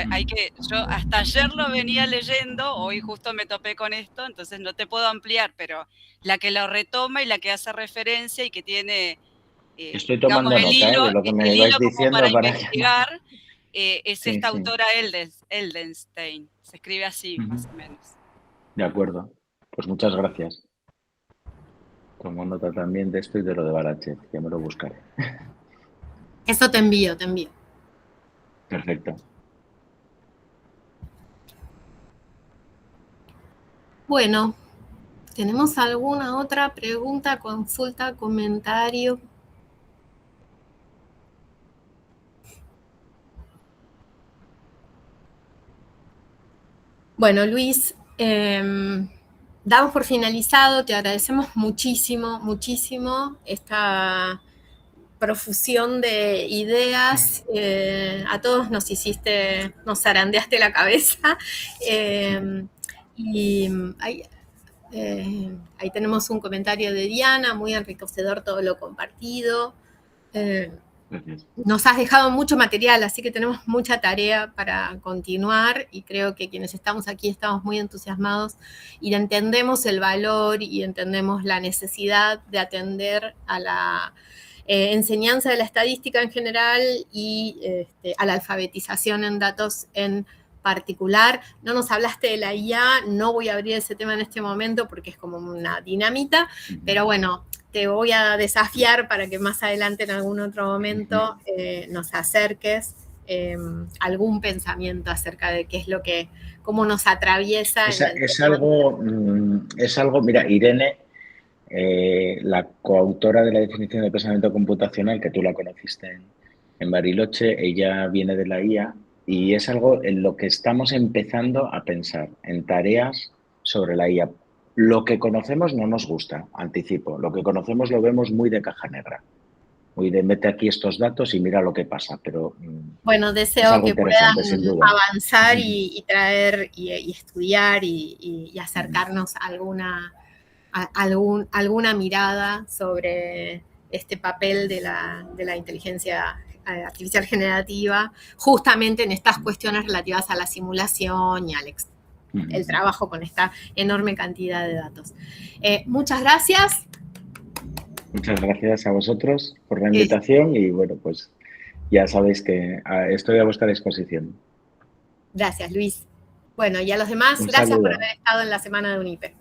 yo hasta ayer lo venía leyendo, hoy justo me topé con esto, entonces no te puedo ampliar, pero la que lo retoma y la que hace referencia y que tiene, estoy tomando digamos, nota de lo que me vais diciendo para investigar. Es sí, esta sí. autora Eldenstein, se escribe así, más o menos. De acuerdo, pues muchas gracias. Tomo nota también de esto y de lo de Barachev, ya me lo buscaré. Eso te envío. Perfecto. Bueno, ¿tenemos alguna otra pregunta, consulta, comentario? Bueno, Luis, damos por finalizado, te agradecemos muchísimo esta profusión de ideas, a todos nos zarandeaste la cabeza, y ahí tenemos un comentario de Diana, muy enriquecedor todo lo compartido. Nos has dejado mucho material, así que tenemos mucha tarea para continuar y creo que quienes estamos aquí estamos muy entusiasmados y entendemos el valor y entendemos la necesidad de atender a la enseñanza de la estadística en general y a la alfabetización en datos en particular. No nos hablaste de la IA, no voy a abrir ese tema en este momento porque es como una dinamita, pero bueno, te voy a desafiar para que más adelante en algún otro momento nos acerques algún pensamiento acerca de qué es lo que, cómo nos atraviesa. Es algo, mira, Irene, la coautora de la definición de pensamiento computacional, que tú la conociste en Bariloche, ella viene de la IA y es algo en lo que estamos empezando a pensar, en tareas sobre la IA. Lo que conocemos no nos gusta, anticipo. Lo que conocemos lo vemos muy de caja negra. Muy de mete aquí estos datos y mira lo que pasa. Pero bueno, deseo que puedan avanzar y traer y estudiar y acercarnos a alguna mirada sobre este papel de la inteligencia artificial generativa, justamente en estas cuestiones relativas a la simulación y al el trabajo con esta enorme cantidad de datos. Muchas gracias. Muchas gracias a vosotros por la invitación y bueno, pues ya sabéis que estoy a vuestra disposición. Gracias, Luis. Bueno, y a los demás, gracias por haber estado en la semana de UNIPE.